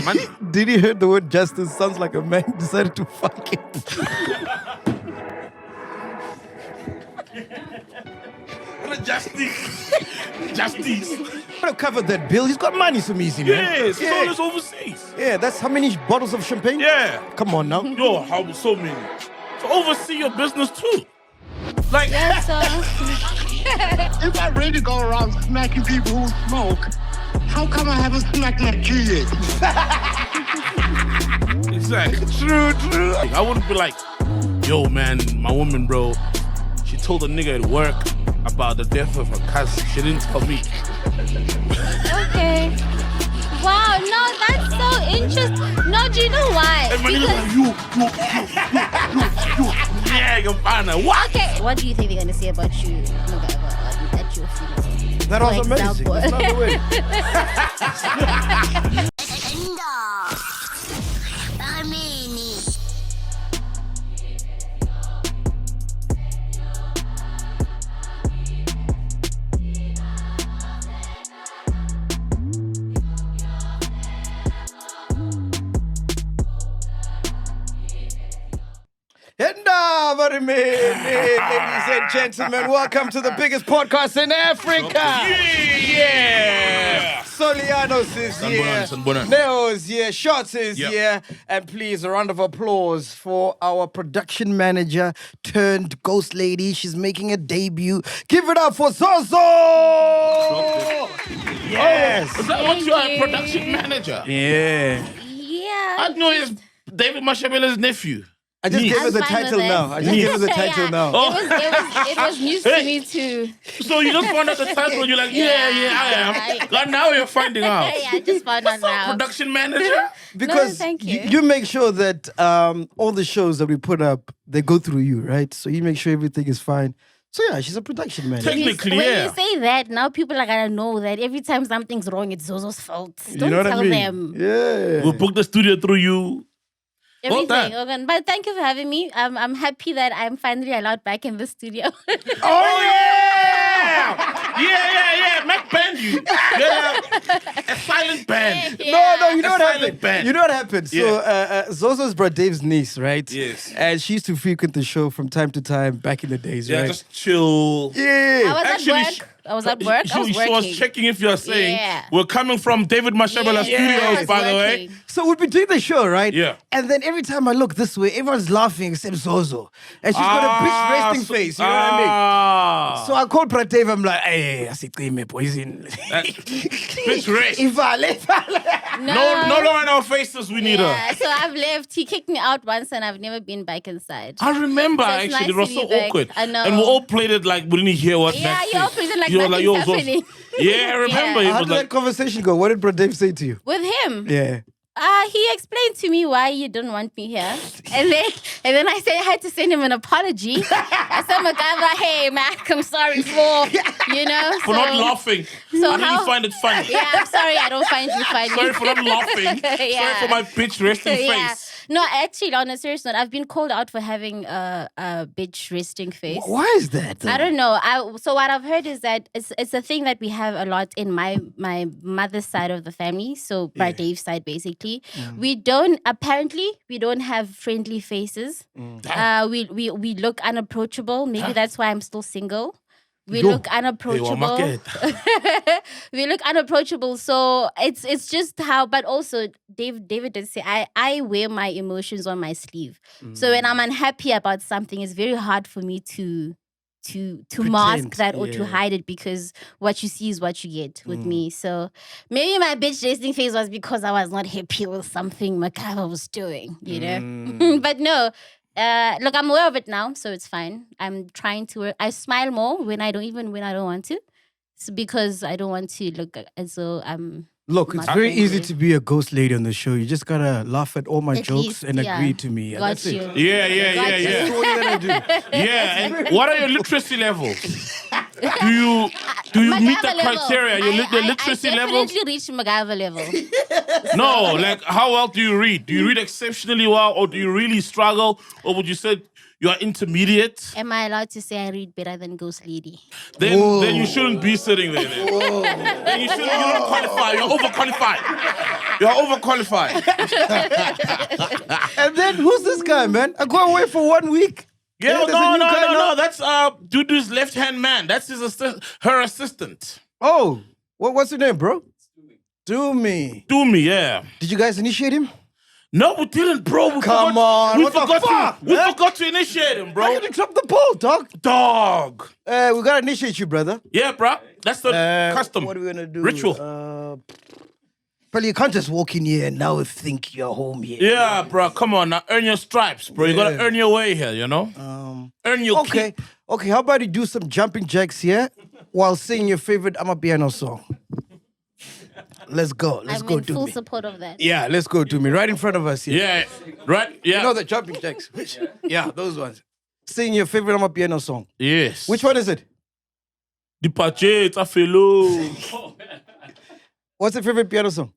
money. Did he hear the word justice? Sounds like a man decided to fuck it. Justice. I've covered that bill. He's got money, Somizi, man. Yes, it's always overseas. Yeah, that's how many bottles of champagne? Yeah. Come on now. Yo, how so many? So oversee your business too. Like, Yes, sir. If I really go around smacking people who smoke, how come I haven't smacked MacG yet? exactly. True. Like, I wouldn't be like, yo, man, my woman, bro, she told a nigga at work about the death of her cousin. She didn't tell me. Okay. Wow, no, that's so interesting. No, do you know why? And my nigga's like, you. Yeah, you're fine. What? Okay, what do you think they're going to say about you at your funeral? That was amazing. That's not the way. Ladies and gentlemen, welcome to the biggest podcast in Africa. Yeah. Solianos is here. Neo is here. Shots is here. And please, a round of applause for our production manager turned ghost lady. She's making a debut. Give it up for Zozo! Yes. Is that what you are, a production manager? Yeah. Yeah. I know it's David Mashabela's nephew. I just gave her the I'm fine title with now. it. I just gave her the title Yeah. now. It was news to me too. So you just found out the title and you're like, yeah, I am. God, now you're finding out. Yeah, I just found out now. Production manager? Because thank you. you make sure that all the shows that we put up, they go through you, right? So you make sure everything is fine. So yeah, she's a production manager. Technically, When yeah. you say that, now people are gonna know that every time something's wrong, it's Zozo's fault. Don't You know what tell I mean? them Yeah. We'll book the studio through you. everything. that. Okay. But thank you for having me. I'm happy that I'm finally allowed back in the studio. Oh, yeah! Yeah. Mac banned you. Yeah. A silent band. No, you know A what silent happened? band. You know what happened? So Zozo's brought Dave's niece, right? Yes. And she used to frequent the show from time to time back in the days, Yeah, right? just chill. Yeah. I was Actually, at work. I was at work. I was She was working. checking if you're saying Yeah. we're coming from David Mashabela Yeah, I Studios, was by the way. working. So we'd be doing the show, right? Yeah. And then every time I look this way, everyone's laughing except Zozo. And she's got a bitch resting face, you know what I mean? So I called Prateva, I'm like, hey, I see me poison. Bitch rest. Ifale. No longer in our faces, we need her. Yeah, so I've left. He kicked me out once and I've never been back inside. I remember, So it's actually. nice It was to so be back. awkward. I know. And we all played it like we didn't hear what Yeah, Mac you all said. played it like You were nothing's yo, Zozo. happening. Yeah, I remember. Yeah. It How was did that like, conversation go? What did Prateva say to you? With him. Yeah. He explained to me why you didn't want me here. And then I had to send him an apology. I said, MacGyver, hey, Mac, I'm sorry for for not laughing. So I didn't how- find it funny. Yeah, I'm sorry, I don't find you funny. Sorry for not laughing. Yeah. Sorry for my bitch resting Yeah. face. No, actually, on a serious note, I've been called out for having a bitch resting face. Why is that? Though? I don't know. So what I've heard is that it's a thing that we have a lot in my mother's side of the family. So by Dave's side, basically, we don't have friendly faces. We look unapproachable. Maybe that's why I'm still single. We look unapproachable. We look unapproachable. So it's just how. But also, David did say I wear my emotions on my sleeve. So when I'm unhappy about something, it's very hard for me to mask that or to hide it, because what you see is what you get with me. So maybe my bitch resting face was because I was not happy with something MacGyver was doing, you know. But no. Look, I'm aware of it now, so it's fine. I'm trying to work. I smile more when I don't want to. It's because I don't want to look as though I'm... Look, it's not very easy friendly. to be a ghost lady on the show. You just gotta laugh at all my At jokes least, and agree to me. And Got that's you. it. Yeah. That's all you gotta do. Yeah, and what are your literacy levels? Do you meet the MacGyver level. criteria? The literacy I levels? definitely reached MacGyver level. No, like how well do you read? Do you read exceptionally well, or do you really struggle, or would you say You are intermediate. Am I allowed to say I read better than Ghost Lady? Then you shouldn't be sitting there. Then you shouldn't. You're not qualified. You're overqualified. You're overqualified. And then who's this guy, man? I go away for 1 week. Yeah, no. That's Dudu's left-hand man. That's his her assistant. Oh, what's your name, bro? Doomy. Doomy, yeah. Did you guys initiate him? No, we didn't, bro. We forgot to initiate him, bro. How can you drop the ball, dog? Dog. We gotta initiate you, brother. Yeah, bro. That's the custom. What are we gonna do? Ritual. But you can't just walk in here and now think you're home here. Yeah, bro. Come on, now earn your stripes, bro. You gotta earn your way here, you know. Earn your keep. Okay. How about you do some jumping jacks here while singing your favorite Amapiano song? Let's go. I'm in full support of that. Yeah, let's go to me. Right in front of us here. Yeah, right. Yeah. You know the jumping jacks? Yeah, those ones. Sing your favorite Amapiano song. Yes. Which one is it? The Pache, it's a fellow. What's your favorite piano song?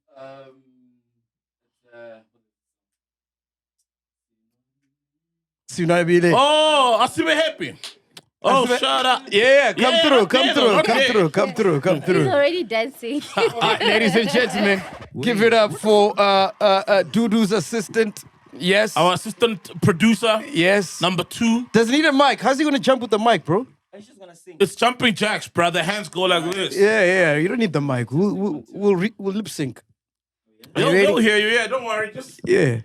Oh, I see me happy. Oh, shut up. Yeah, come through. He's already dancing. Ladies and gentlemen, give it up for Dudu's assistant. Yes. Our assistant producer. Yes. Number 2. Doesn't need a mic. How's he gonna jump with the mic, bro? He's just gonna sing. It's jumping jacks, bro. The hands go like this. Yeah. You don't need the mic. We'll lip sync. They'll hear you. Yeah, don't worry. Just Yeah.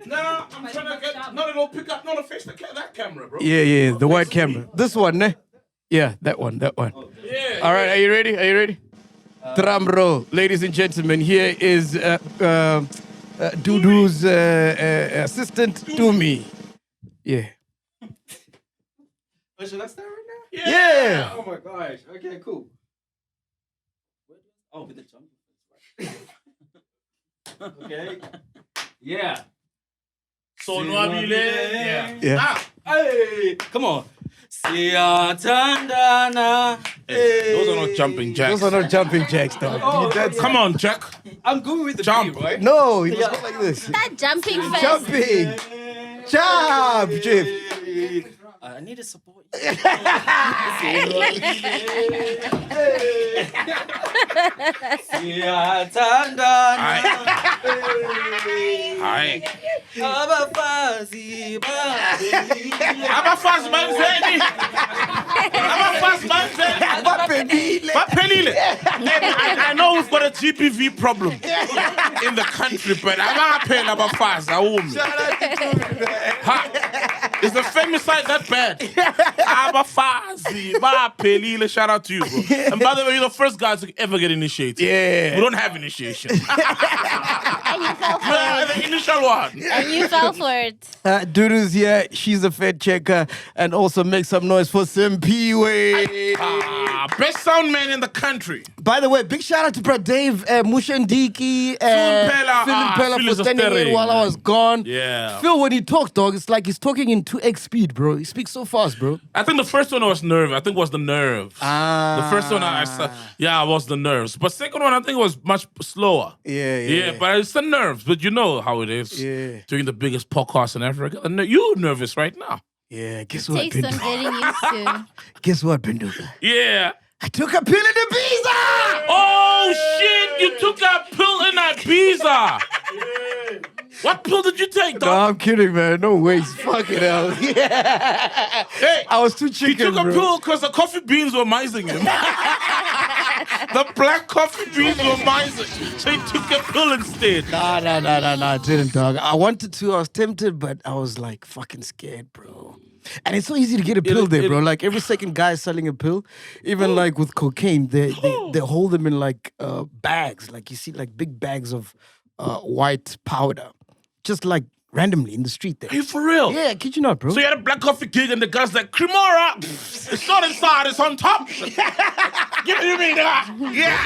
no. I'm trying to get. No, go pick up. No, face that camera, bro. Yeah. The white camera. This one, ne? Yeah, that one. Yeah. All right. Are you ready? Drum roll, ladies and gentlemen. Here is Dudu's assistant, Doomy. Yeah. Should I start right now? Yeah. Oh my gosh. Okay, cool. Oh, with the jump. Okay. Yeah. So yeah. Yeah. Hey, come on. Siyathandana. Those are not jumping jacks. Those are not jumping jacks, dog. Come on, Jack. I'm going with the Jump. beat, right? No, you must go like this. That jumping first. Jumping. Jump, Jeff. I need to support you. Aye. Abafazi Baphelile. I know we've got a GBV problem in the country, but abaphela abafazi awumi. Is the femicide that bad? Abafazi baphelile. Shout out to you, bro. And by the way, you're the first guy to ever get initiated. Yeah. We don't have initiation. And you fell for it. The initial one. And you fell for it. Dudu's here. She's a Fed checker. And also make some noise for Simpiwe. Best sound man in the country. By the way, big shout out to Brad Dave, Mushendiki, Phil Pella Phil for is a standing in sterling, while I was gone. Yeah. Phil, when he talks, dog, it's like he's talking in 2x speed, bro. He speaks so fast, bro. I think the first one was nerve. I think it was the nerves. The first one I saw, was the nerves. But second one I think was much slower. Yeah. But it's the nerves. But you know how it is. Yeah. Doing the biggest podcast in Africa. And you're nervous right now. Yeah, guess what, Takes some Benduka? getting used to. Guess what, Benduka? Yeah. I took a pill in Ibiza! Oh shit! You took a pill in Ibiza. What pill did you take, No, dog? I'm kidding, man. No ways. Fucking hell. Yeah. Hey, I was too he chicken, took a bro. pill because the coffee beans were mising him. The black coffee beans were mising. So he took a pill instead. No, I didn't, dog. I wanted to. I was tempted, but I was like fucking scared, bro. And it's so easy to get a pill there, bro. Like every second guy is selling a pill. Even like with cocaine, they hold them in like bags. Like you see like big bags of white powder. Just like randomly in the street there. Are you for real? Yeah, kid you not, bro. So you had a black coffee gig and the guy's like, Cremora, it's not inside, it's on top. Give me that. Yeah.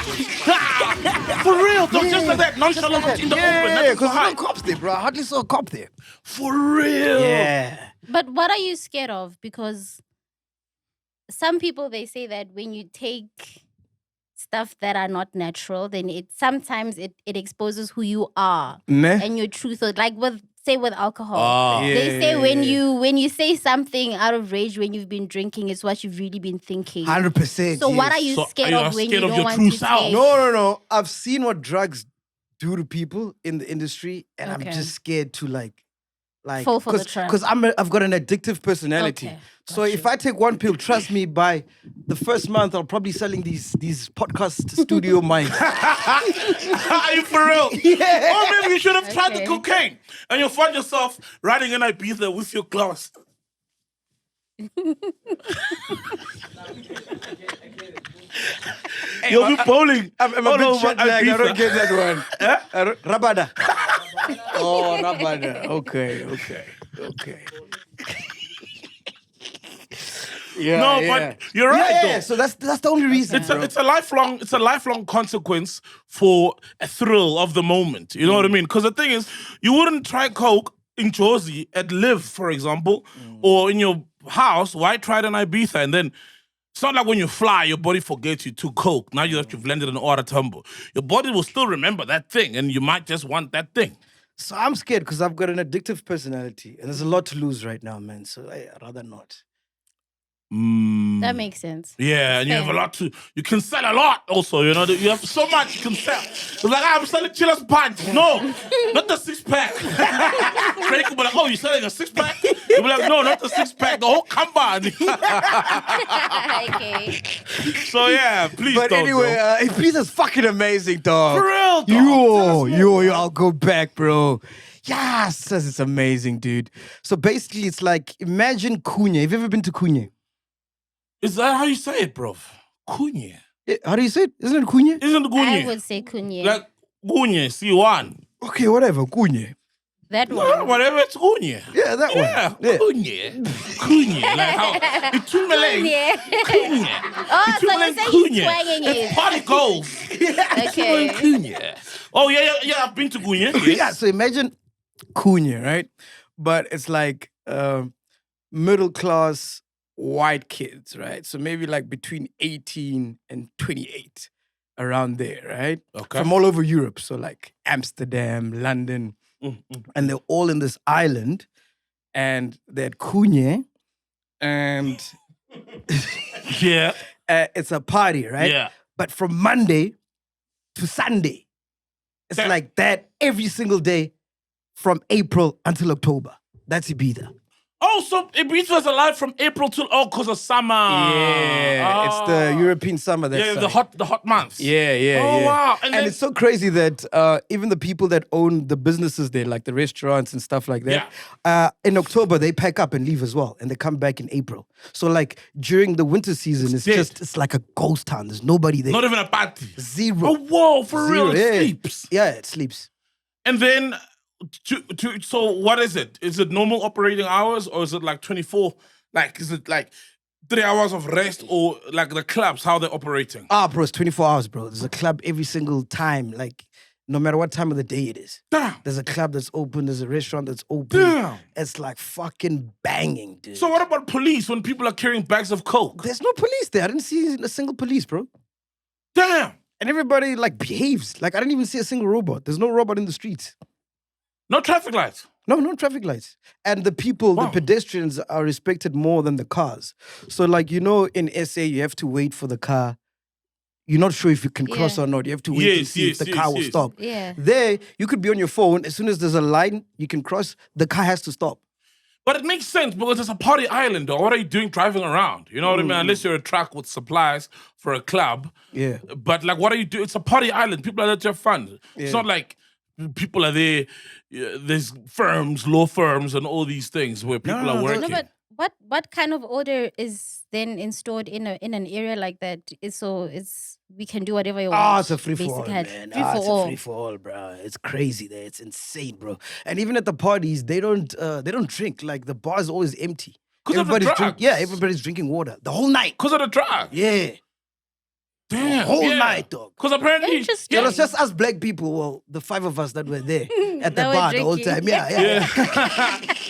For real, though, just like that, nonchalant in the open. Yeah, That's because so there's no cops there, bro. I hardly saw a cop there. For real. Yeah. But what are you scared of? Because some people, they say that when you take stuff that are not natural, then sometimes it exposes who you are Meh. and your truth. Like with say with alcohol. They say Yeah. when you say something out of rage when you've been drinking, it's what you've really been thinking. 100%. So what yes. are you So scared are you of when scared you of don't your want true to self? taste? No. I've seen what drugs do to people in the industry, and I'm Okay. just scared to like Fall for the trap. because I've got an addictive personality. Okay, So got if you. I take one pill, trust me, by the first month I'll probably selling these podcast studio mics. Are you for real? Yeah. Or maybe you should have tried the Okay. cocaine and you'll find yourself riding in Ibiza with your glass. You'll be bowling. I'm a all bit over jet lagged. I don't Ibiza. get that one. Rabada. Oh, Rabada. Okay. Yeah, No, yeah. but you're right Yeah. though. So that's the only reason. It's a lifelong consequence for a thrill of the moment. You know what I mean? Because the thing is, you wouldn't try coke in Jersey at Live, for example, or in your house. Why try it in Ibiza? And then it's not like when you fly, your body forgets you took coke. Now you've landed in Ora Tumble. Your body will still remember that thing, and you might just want that thing. So I'm scared because I've got an addictive personality, and there's a lot to lose right now, man. So I'd rather not. That makes sense. Yeah, and you have a Fair. lot to. You can sell a lot also. You know, you have so much you can sell. It's like I'm selling chillers punch. No, not the 6-pack. Drake will be like, oh, you're selling a 6-pack? You'll be like, no, not the 6-pack. The whole combine. Okay. So yeah, please But don't. anyway, bro. Ibiza's fucking amazing, dog. For real, dog. Yo, I'll go back, bro. Yes, it's amazing, dude. So basically, it's like, imagine Cunha. Have you ever been to Cunha? Is that how you say it, bro? Cunha. Yeah, how do you say it? Isn't it Cunha? Isn't it I Cunha? would say Cunha. Like Cunha, C1. Okay, whatever, Cunha. That No, one. whatever, it's Cunha. Yeah, that Yeah, one. Yeah. Cunha. Like how it's too Malay. Cunha. Cunha. Oh, It's so Malay you're saying Cunha. he's swanging It's it. party goals. Okay. Cunha. Oh yeah, I've been to Cunha. Yes. Yeah, so imagine Cunha, right? But it's like middle class white kids, right? So maybe like between 18 and 28, around there, right? Okay. From all over Europe. So like Amsterdam, London, and they're all in this island, and they're at Cunha, and Yeah. it's a party, right? Yeah. But from Monday to Sunday, it's Yeah. like that every single day from April until October. That's Ibiza. Oh, so Ibiza's alive from April till because of summer. Yeah, it's the European summer. That's Yeah, the hot months. Yeah. Oh, wow. And, And then- it's so crazy that even the people that own the businesses there, like the restaurants and stuff like that, in October they pack up and leave as well, and they come back in April. So like during the winter season, it's dead. it's like a ghost town. There's nobody there. Not even a party. Zero. Oh, whoa, for real, Zero, it yeah. sleeps. Yeah, it sleeps. And then, so what is it? Is it normal operating hours or is it like 24? Like, is it like 3 hours of rest or like the clubs, how they're operating? Bro, it's 24 hours, bro. There's a club every single time, like no matter what time of the day it is. Damn. There's a club that's open. There's a restaurant that's open. Damn. It's like fucking banging, dude. So what about police when people are carrying bags of coke? There's no police there. I didn't see a single police, bro. Damn. And everybody like behaves. Like I didn't even see a single robot. There's no robot in the streets. No traffic lights. No traffic lights. And the people, Wow. the pedestrians are respected more than the cars. So like, you know, in SA, you have to wait for the car. You're not sure if you can cross Yeah. or not. You have to wait to Yes, see if the car will yes. stop. Yeah. There, you could be on your phone. As soon as there's a line, you can cross. The car has to stop. But it makes sense because it's a party island, though. What are you doing driving around? You know what I mean? Unless you're a truck with supplies for a club. Yeah. But like, what are you doing? It's a party island. People are there to have fun. It's not like people are there. There's firms, law firms, and all these things where people are working. No, but what kind of order is then installed in an area like that? We can do whatever you want. It's a free for all, basically. man. Free for It's all. a free for all, bro. It's crazy there. It's insane, bro. And even at the parties, they don't drink. Like the bar is always empty. 'Cause of the drugs. Everybody's drinking water the whole night. Because of the drug. Yeah, Damn. the whole night, dog. Because apparently. Interesting. It was just us black people. Well, the 5 of us that were there at the That were bar the whole drinking. time. Yeah.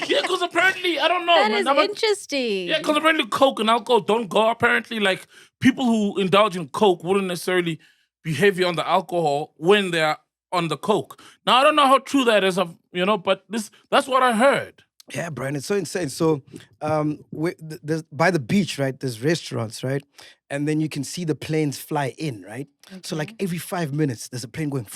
Yeah, because apparently, I don't know. That man. is I'm a- interesting. Yeah, because apparently coke and alcohol don't go. Apparently, like, people who indulge in coke wouldn't necessarily be heavy on the alcohol when they're on the coke. Now I don't know how true that is, but that's what I heard. Yeah, Brian, it's so insane. So, there's, by the beach, right? There's restaurants, right? And then you can see the planes fly in, right? Okay. So, like every 5 minutes, there's a plane going.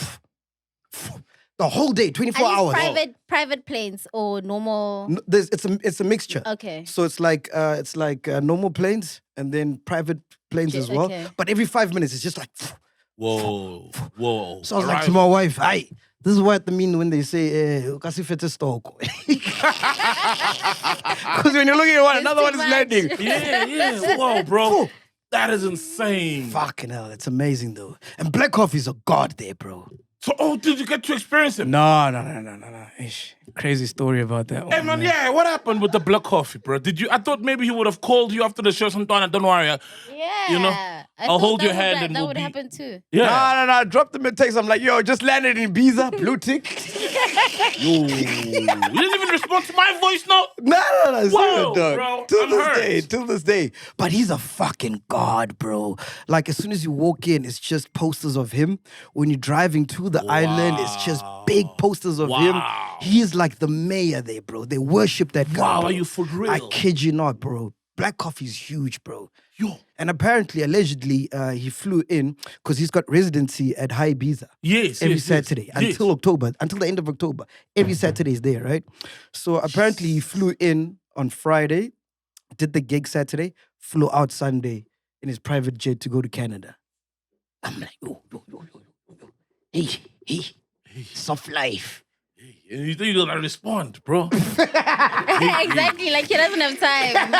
The whole day, 24 Are hours. these private planes or normal? No, it's a mixture. Okay. So it's like normal planes and then private planes as well. Okay. But every 5 minutes, it's just like. Whoa. So I was like to my wife, "Hey, this is what I mean when they say kasi fete stock." Because when you're looking at one, It's another too one is much. landing. Yeah. Whoa, bro. That is insane. Fucking hell, it's amazing though. And black coffee's a god there, bro. So, did you get to experience it? No. Ish. Crazy story about that one. Hey, man, yeah, what happened with the black coffee, bro? I thought maybe he would have called you after the show sometime. Don't worry. Yeah. I'll hold your hand and that we'll would be- happen too. Yeah. No. I dropped him a text. I'm like, yo, just landed in Ibiza, blue tick. You didn't even respond to my voice note. No. Whoa, Dog. bro, Till I'm this day. But he's a fucking god, bro. Like, as soon as you walk in, it's just posters of him. When you're driving to the island, it's just big posters of him. He's like the mayor there, bro. They worship that guy. Wow, bro. are you for real? I kid you not, bro. Black coffee's huge, bro. Yo. And apparently, allegedly, he flew in because he's got residency at G Ibiza. Yes, Every yes, Saturday yes. until October, until the end of October. Every Saturday is there, right? So apparently, he flew in on Friday, did the gig Saturday, flew out Sunday in his private jet to go to Canada. I'm like, yo. Hey, soft life. And you think you're gonna respond, bro? Exactly, like he doesn't have time.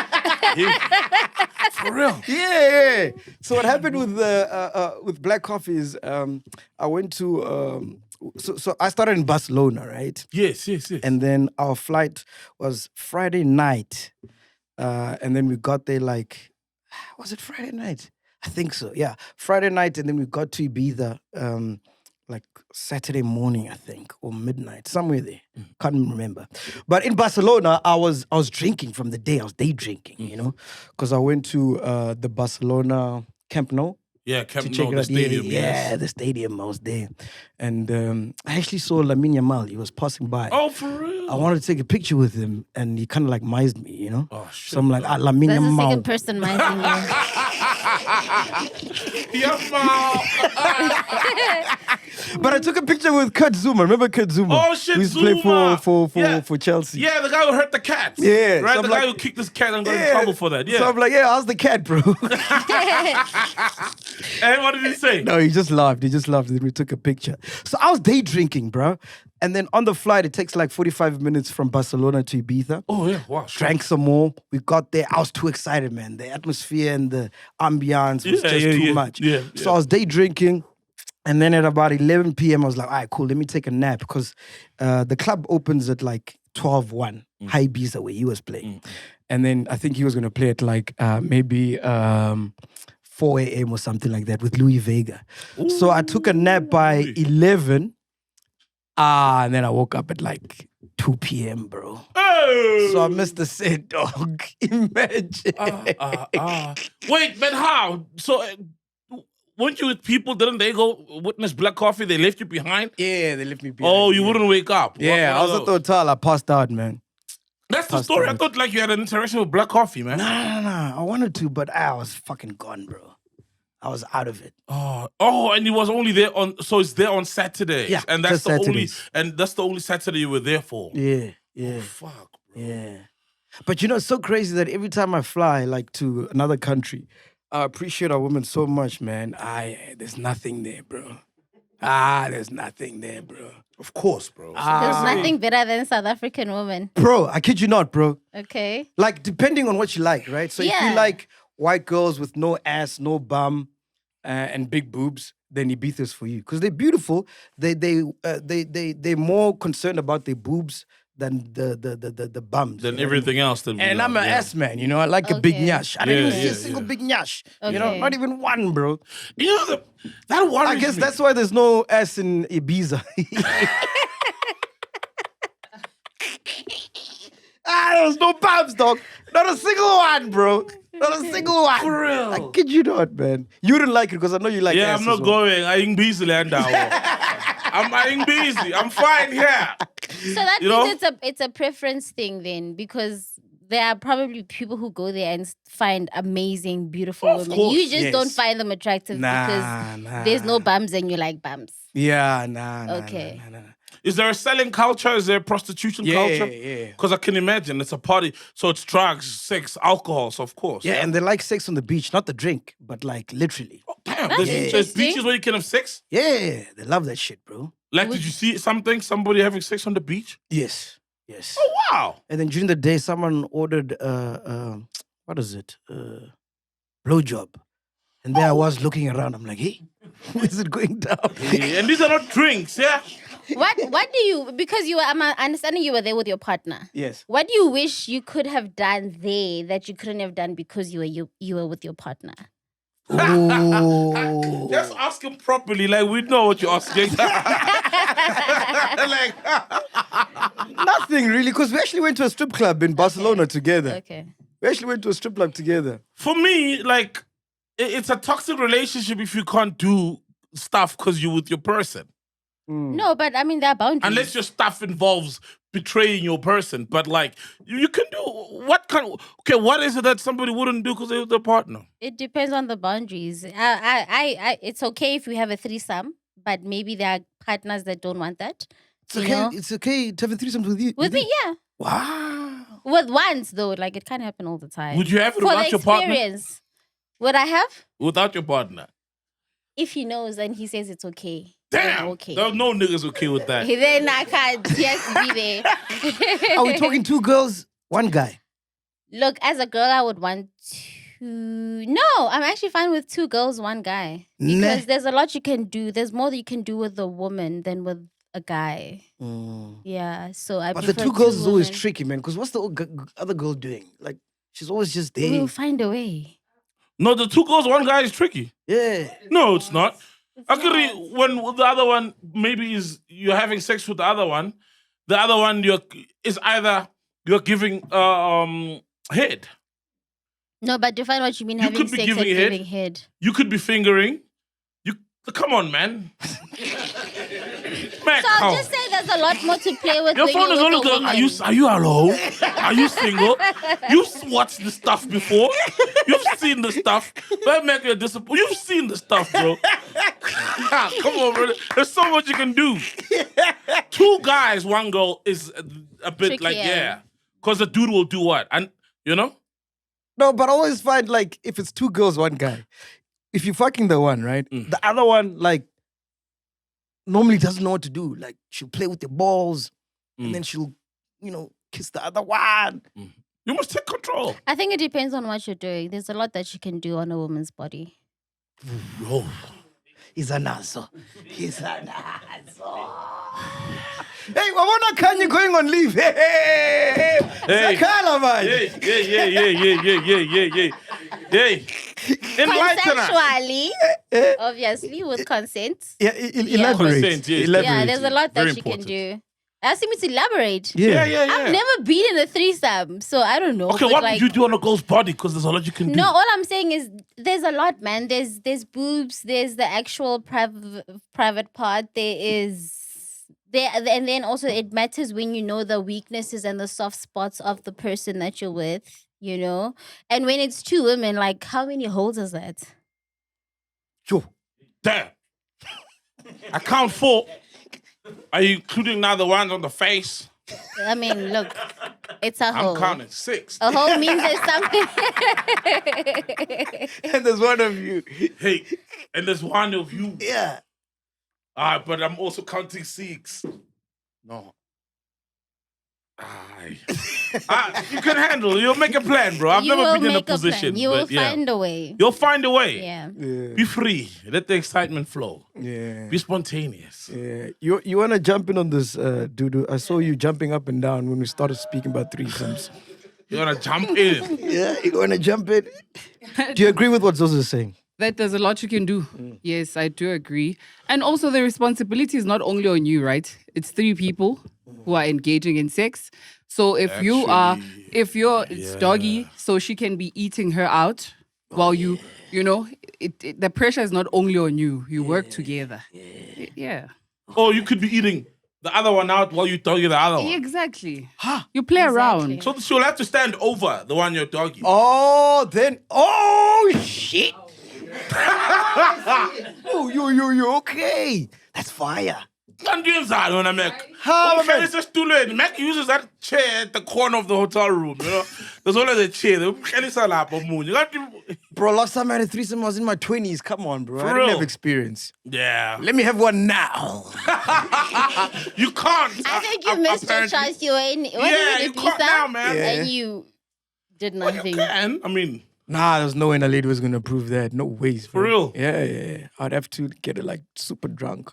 For real. Yeah. So what happened with black coffee is I went to so I started in Barcelona, right? Yes. And then our flight was Friday night. And then we got there was it Friday night? I think so, yeah. Friday night, and then we got to Ibiza like Saturday morning, I think, or midnight, somewhere there. Can't remember. But in Barcelona, I was drinking from the day. I was day drinking, because I went to the Barcelona Camp Nou. Yeah, Camp To check Nou, it the out. stadium. Yeah, yes. the stadium. I was there. And I actually saw Lamine Yamal. He was passing by. Oh, for real? I wanted to take a picture with him, and he kind of like mized me, Oh, shit. So I'm like, Lamine That's the Yamal. second person mizing But I took a picture with Kurt Zuma. Remember Kurt Zuma? Oh, shit, We used to play Zuma. for Chelsea. Yeah, the guy who hurt the cat. Yeah, Right? so The I'm guy like- who kicked this cat and got in trouble for that. Yeah. So I'm like, how's the cat, bro? And what did he say? No, he just laughed. And then we took a picture. So I was day drinking, bro. And then on the flight, it takes like 45 minutes from Barcelona to Ibiza. Oh, yeah. Wow. Drank some more. We got there. I was too excited, man. The atmosphere and the ambiance was just too much. Yeah. So I was day drinking. And then at about 11 p.m., I was like, all right, cool, let me take a nap. Because the club opens at like 12:01, G Ibiza, where he was playing. And then I think he was going to play at like maybe 4 a.m. or something like that with Louis Vega. Ooh. So I took a nap by 11. And then I woke up at like 2 p.m., bro. Oh. So I missed the set, dog. Imagine. Wait, but how? So, weren't you with people? Didn't they go witness black coffee? They left you behind? Yeah, they left me behind. Oh, you wouldn't wake up? Yeah, I What was are at the those? hotel. I passed out, man. That's the passed story. I out. thought like you had an interaction with black coffee, man. No. I wanted to, but I was fucking gone, bro. I was out of it. Oh, and he was only there so it's there on Saturday. Yeah, And that's just Saturdays. that's the only Saturday you were there for. Yeah. Fuck, bro. Yeah. But it's so crazy that every time I fly like to another country, I appreciate our women so much, man. There's nothing there, bro. There's nothing there, bro. Of course, bro. There's nothing better than South African women. Bro, I kid you not, bro. Okay. Like, depending on what you like, right? So if Yeah. you like white girls with no ass, no bum, and big boobs, then Ibiza's for you. Because they're beautiful. They're more concerned about their boobs than the bums. Than you know what I mean? everything else. That we And love, I'm an yeah. ass man, I like a big Okay. nyash. I didn't even see Yeah, a single yeah. big nyash. Okay. Not even one, bro. You know, that worries I guess me. that's why there's no ass in Ibiza. There's no bums, dog. Not a single one, bro. Not a single one. For real. I kid you not, man. You didn't like it because I know you like Yeah, ass I'm not as well. going. I ain't busy land now. I'm busy. I'm fine here. So that means it's a preference thing then, because there are probably people who go there and find amazing, beautiful Of women. course, You just yes. don't find them attractive because there's no bums and you like bums. Yeah, nah. Okay. Nah. Is there a selling culture? Is there a prostitution culture? Yeah. Because I can imagine it's a party. So it's drugs, sex, alcohol, so of course. Yeah, and they like sex on the beach, not the drink, but like literally. Damn, That's there's interesting. beaches where you can have sex? Yeah, they love that shit, bro. Like, did you see somebody having sex on the beach? Yes. Oh, wow. And then during the day, someone ordered what is it? Blowjob. And there I was looking around. I'm like, hey, where is it going down? Yeah, and these are not drinks, yeah? What do you, because I'm understanding you were there with your partner. Yes. What do you wish you could have done there that you couldn't have done because you were with your partner? Oh. Just ask him properly, like we know what you're asking. Like, Nothing really, because we actually went to a strip club in Barcelona together. Okay. We actually went to a strip club together. for me, like, it's a toxic relationship if you can't do stuff because you're with your person. No, but I mean, there are boundaries. Unless your stuff involves betraying your person. But like, you can do what what is it that somebody wouldn't do because they're with their partner? It depends on the boundaries. It's okay if we have a threesome, but maybe there are partners that don't want that. It's okay to have a threesome with you. With me, yeah. Wow. With once though, like it can't happen all the time. Would you have it For without the your partner? experience? Would I have? Without your partner? If he knows and he says it's okay. then Damn. okay. There's no niggas okay with that. Then I can't. He has to be there. Are we talking 2 girls, 1 guy? Look, as a girl, I would want to. No, I'm actually fine with 2 girls, 1 guy. Because there's a lot you can do. There's more that you can do with a woman than with a guy. Yeah, so I. But the 2 girls is always tricky, man. Because what's the other girl doing? Like, she's always just there. We'll find a way. No, the 2 girls, 1 guy is tricky. Yeah. No, it's not. Actually, when the other one maybe is you're having sex with the other one is either you're giving head. No, but define what you mean You having could be sex giving and head. giving head. You could be fingering. Come on, man. Man, So I'll just say there's a lot more to play with. your when phone is you're always with a going, woman. are you alone? Are you single? You've watched the stuff before. You've seen the stuff. Don't make you disappointed. You've seen the stuff, bro. Come on, bro. There's so much you can do. 2 guys, 1 girl is a bit like, Trickier. yeah. Because the dude will do what? And, you know? No, but I always find, like, if it's 2 girls, 1 guy, if you're fucking the one, right? The other one, like, normally doesn't know what to do. Like, she'll play with your balls, and then she'll, kiss the other one. You must take control. I think it depends on what you're doing. There's a lot that you can do on a woman's body. Oh. He's a nazo. Hey, Wawona Kanye going on leave. Hey. Sakala, man. Hey. Enlighten us. Consensually, obviously, with consent. Yeah, elaborate. Consent, yes. Elaborate. Yeah, there's a lot Very that you can important. do. Asking me to elaborate. Yeah. I've never been in a threesome, so I don't know. Okay, but what like, would you do on a girl's body? Because there's a lot you can do. No, all I'm saying is there's a lot, man. There's boobs. There's the actual private part. And then also it matters when you know the weaknesses and the soft spots of the person that you're with. And when it's 2 women, like how many holes is that? Sure. Damn. I count 4. Are you including now the ones on the face? I mean, look, it's a hole. I'm counting 6. A hole means there's something. And there's one of you. Hey, and there's one of you. Yeah. But I'm also counting 6. No. You can handle it. You'll make a plan, bro. I've You never will been in a make plan. position. You will but yeah. find a way. You'll find a way. Yeah. Be free. Let the excitement flow. Yeah. Be spontaneous. Yeah. You want to jump in on this, Dudu? I saw you jumping up and down when we started speaking about threesomes. You want to jump in? Yeah, you want to jump in? Do you agree with what Zozo is saying? That there's a lot you can do. Yes, I do agree. And also the responsibility is not only on you, right? It's 3 people who are engaging in sex. So if it's doggy, so she can be eating her out while the pressure is not only on you. You work together. Yeah. Or you could be eating the other one out while you doggy the other one. Exactly. You play around. So she'll have to stand over the one you're dogging. Oh, shit. You okay. That's fire. I'm doing that when I make. How, man? It's just too late. Mac uses that chair at the corner of the hotel room, you know? There's always a chair. You got to... Bro, last time I had a threesome, I was in my 20s. Come on, bro. I real? didn't have experience. Yeah. Let me have one now. You can't. I think you missed your chance. You were in. You can't now, man. And you did nothing. You can. I mean... Nah, there's no way a lady was going to prove that. No ways. For real? Yeah. I'd have to get her like super drunk.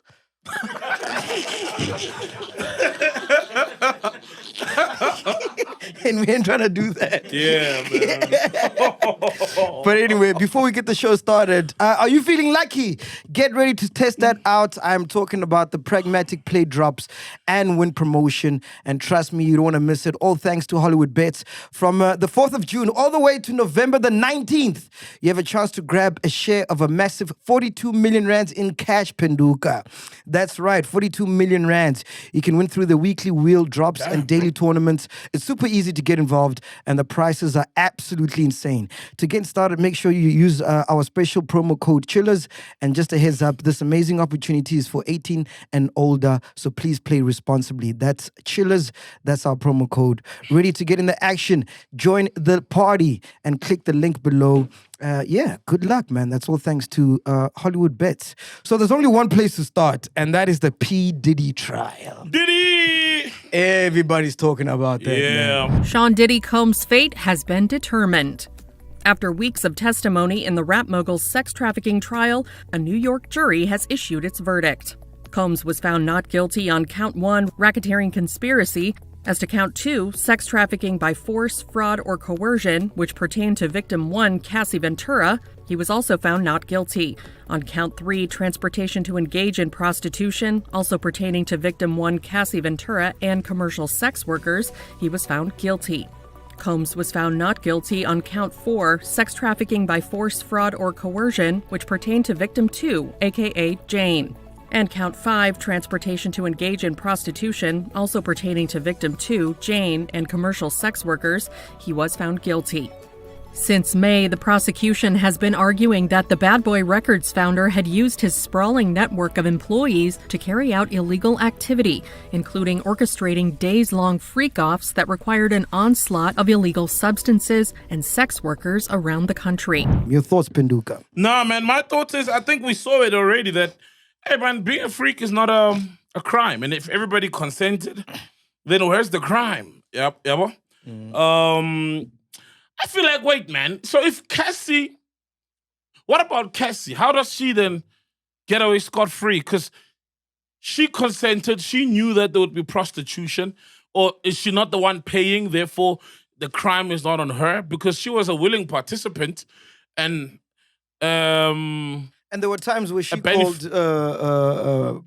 And we ain't trying to do that. Yeah, man. But anyway, before we get the show started, are you feeling lucky? Get ready to test that out. I'm talking about the pragmatic play drops and win promotion. And trust me, you don't want to miss it. All thanks to Hollywood Bets. From the 4th of June all the way to November the 19th, you have a chance to grab a share of a massive 42 million rands in cash, Penduka. That's right, 42 million rands. You can win through the weekly wheel drops and daily tournaments. It's super easy to get involved, and the prices are absolutely insane. To get started, make sure you use our special promo code Chillers. And just a heads up, this amazing opportunity is for 18 and older, so please play responsibly. That's Chillers. That's our promo code. Ready to get in the action? Join the party and click the link below. Good luck, man. That's all thanks to Hollywood Bets. So there's only one place to start, and that is the P. Diddy trial. Diddy! Everybody's talking about that, man. Sean Diddy Combs' fate has been determined. After weeks of testimony in the rap mogul's sex trafficking trial, a New York jury has issued its verdict. Combs was found not guilty on count 1, racketeering conspiracy. As to count 2, sex trafficking by force, fraud, or coercion, which pertained to victim 1, Cassie Ventura, he was also found not guilty. On count 3, transportation to engage in prostitution, also pertaining to victim 1, Cassie Ventura, and commercial sex workers, he was found guilty. Combs was found not guilty on count 4, sex trafficking by force, fraud, or coercion, which pertained to victim 2, aka Jane. And count 5, transportation to engage in prostitution, also pertaining to victim 2, Jane, and commercial sex workers, he was found guilty. Since May, the prosecution has been arguing that the Bad Boy Records founder had used his sprawling network of employees to carry out illegal activity, including orchestrating days-long freak-offs that required an onslaught of illegal substances and sex workers around the country. Your thoughts, Penduka? Nah, man, my thoughts is I think we saw it already that, hey, man, being a freak is not a crime. And if everybody consented, then where's the crime? Yep. I feel like, wait, man. So if Cassie, what about Cassie? How does she then get away scot-free? Because she consented. She knew that there would be prostitution. Or is she not the one paying? Therefore, the crime is not on her because she was a willing participant. And there were times where she called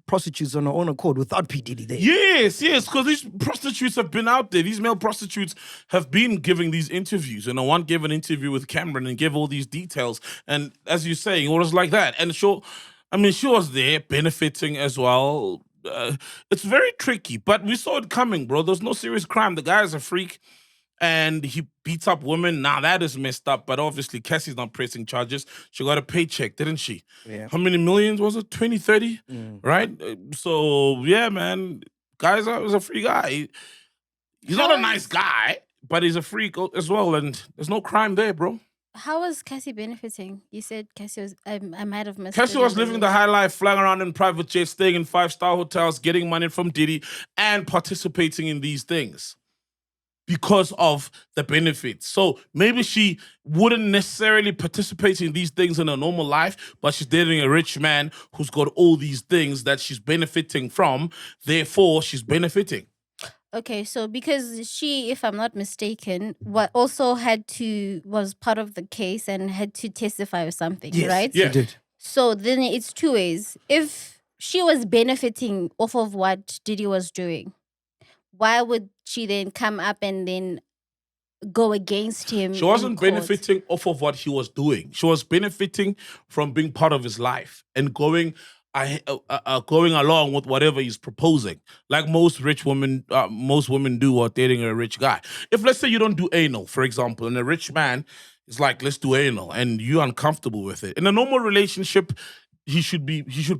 prostitutes on her own accord without P. Diddy there. Yes, because these prostitutes have been out there. These male prostitutes have been giving these interviews. And one gave an interview with Cameron and gave all these details. And as you're saying, it was like that. And she was there benefiting as well. It's very tricky, but we saw it coming, bro. There's no serious crime. The guy is a freak. And he beats up women. Now that is messed up. But obviously, Cassie's not pressing charges. She got a paycheck, didn't she? Yeah. How many millions was it? 20, 30? Right? So, yeah, man. Guy's a free guy. He's not a nice guy, but he's a freak as well. And there's no crime there, bro. How was Cassie benefiting? You said Cassie was, I might have missed Cassie was living the high life, flying around in private jets, staying in 5-star hotels, getting money from Diddy, and participating in these things because of the benefits. So maybe she wouldn't necessarily participate in these things in her normal life, but she's dating a rich man who's got all these things that she's benefiting from. Therefore, she's benefiting. Okay, so because she, if I'm not mistaken, was part of the case and had to testify or something, right? Yeah. She did. So then it's two ways. If she was benefiting off of what Diddy was doing, why would she then come up and then go against him? She wasn't benefiting off of what he was doing. She was benefiting from being part of his life and going are going along with whatever he's proposing, like most women do while dating a rich guy. If let's say you don't do anal, for example, and a rich man is like, let's do anal, and you're uncomfortable with it. In a normal relationship, he should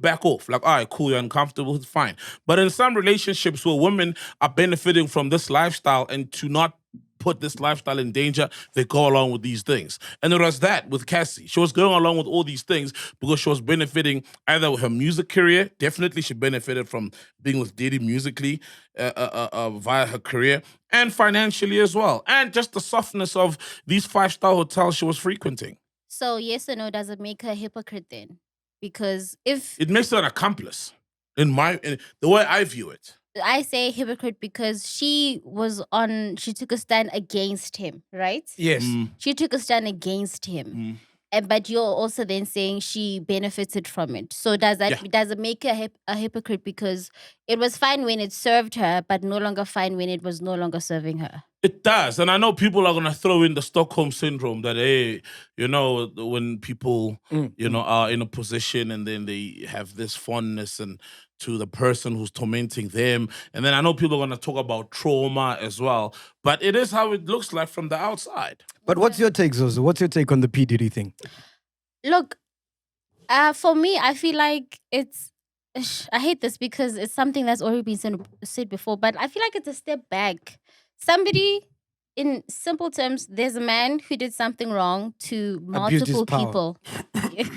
back off. Like, all right, cool, you're uncomfortable, it's fine. But in some relationships where women are benefiting from this lifestyle and to not put this lifestyle in danger, they go along with these things. And it was that with Cassie. She was going along with all these things because she was benefiting either with her music career. Definitely she benefited from being with Diddy musically via her career, and financially as well. And just the softness of these 5-star hotels she was frequenting. So yes or no, does it make her a hypocrite then? Because if it makes her an accomplice, in the way I view it. I say hypocrite because she took a stand against him, right? Yes. She took a stand against him. But you're also then saying she benefited from it. So does it make her a hypocrite because it was fine when it served her, but no longer fine when it was no longer serving her? It does. And I know people are going to throw in the Stockholm syndrome that, hey, when people, are in a position and then they have this fondness and to the person who's tormenting them. And then I know people are going to talk about trauma as well. But it is how it looks like from the outside. But what's your take, Zozo? What's your take on the P. Diddy thing? Look, for me, I feel like I hate this because it's something that's already been said before, but I feel like it's a step back. Somebody, in simple terms, there's a man who did something wrong to multiple people.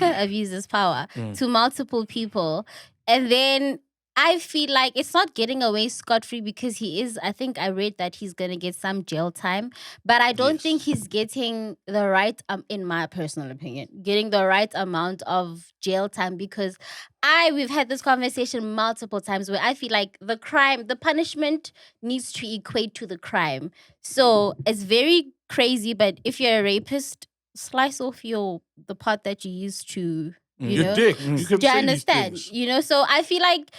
Abused his power to multiple people. And then I feel like it's not getting away scot-free because I think I read that he's going to get some jail time. But I don't think he's getting the right, in my personal opinion, getting the right amount of jail time because we've had this conversation multiple times where I feel like the punishment needs to equate to the crime. So it's very crazy, but if you're a rapist, slice off the part that you used to... Your dick. You can do you understand? So I feel like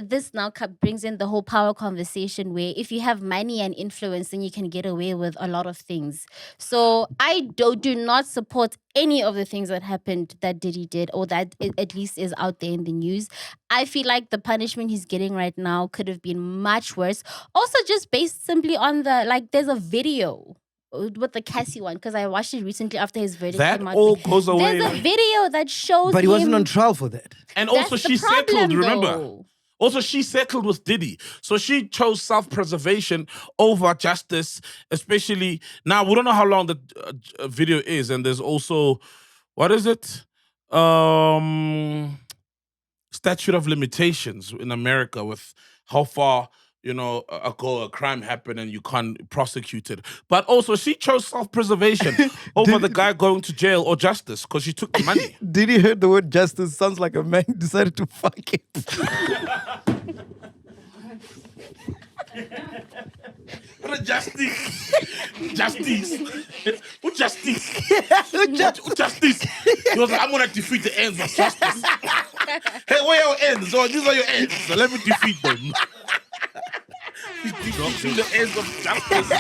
this now brings in the whole power conversation where if you have money and influence, then you can get away with a lot of things. So I do not support any of the things that happened that Diddy did or that at least is out there in the news. I feel like the punishment he's getting right now could have been much worse. Also just based simply on there's a video with the Cassie one, because I watched it recently after his verdict that came out. all goes away. There's a video that shows But he wasn't on trial for that. And also she settled, remember? Though. Also, she settled with Diddy. So she chose self-preservation over justice, especially... Now, we don't know how long the video is, and there's also... What is it? Statute of limitations in America with how far... ago a crime happened and you can't prosecute it. But also, she chose self-preservation over the guy going to jail or justice because she took the money. Did you hear the word justice? Sounds like a man decided to fuck it. Justice. What justice? Justice. He was like, I'm going to defeat the ends of justice. Hey, where are your ends? Oh, these are your ends. So let me defeat them. Defeating the ends of justice.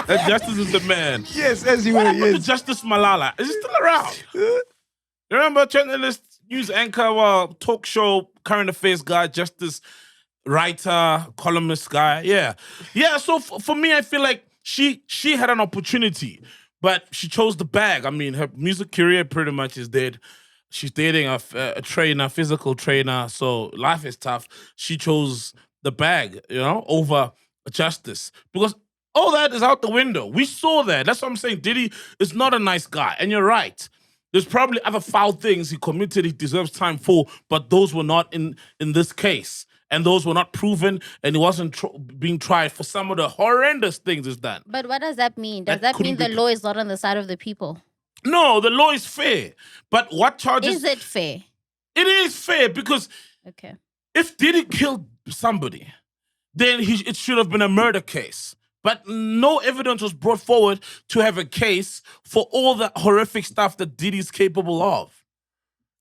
And justice is the man. Yes, as you What were. happened to Yes. Justice Malala? Is he still around? Remember, journalist, news anchor, talk show, current affairs guy, justice writer, columnist guy. Yeah. So for me, I feel like she had an opportunity, but she chose the bag. I mean, her music career pretty much is dead. She's dating a trainer, physical trainer, so life is tough. She chose the bag, over justice. Because all that is out the window. We saw that. That's what I'm saying. Diddy is not a nice guy. And you're right. There's probably other foul things he committed he deserves time for, but those were not in this case. And those were not proven, and he wasn't being tried for some of the horrendous things he's done. But what does that mean? Does that mean the law is not on the side of the people? No, the law is fair. But what charges... Is it fair? It is fair because if Diddy killed somebody, then it should have been a murder case. But no evidence was brought forward to have a case for all the horrific stuff that Diddy's capable of.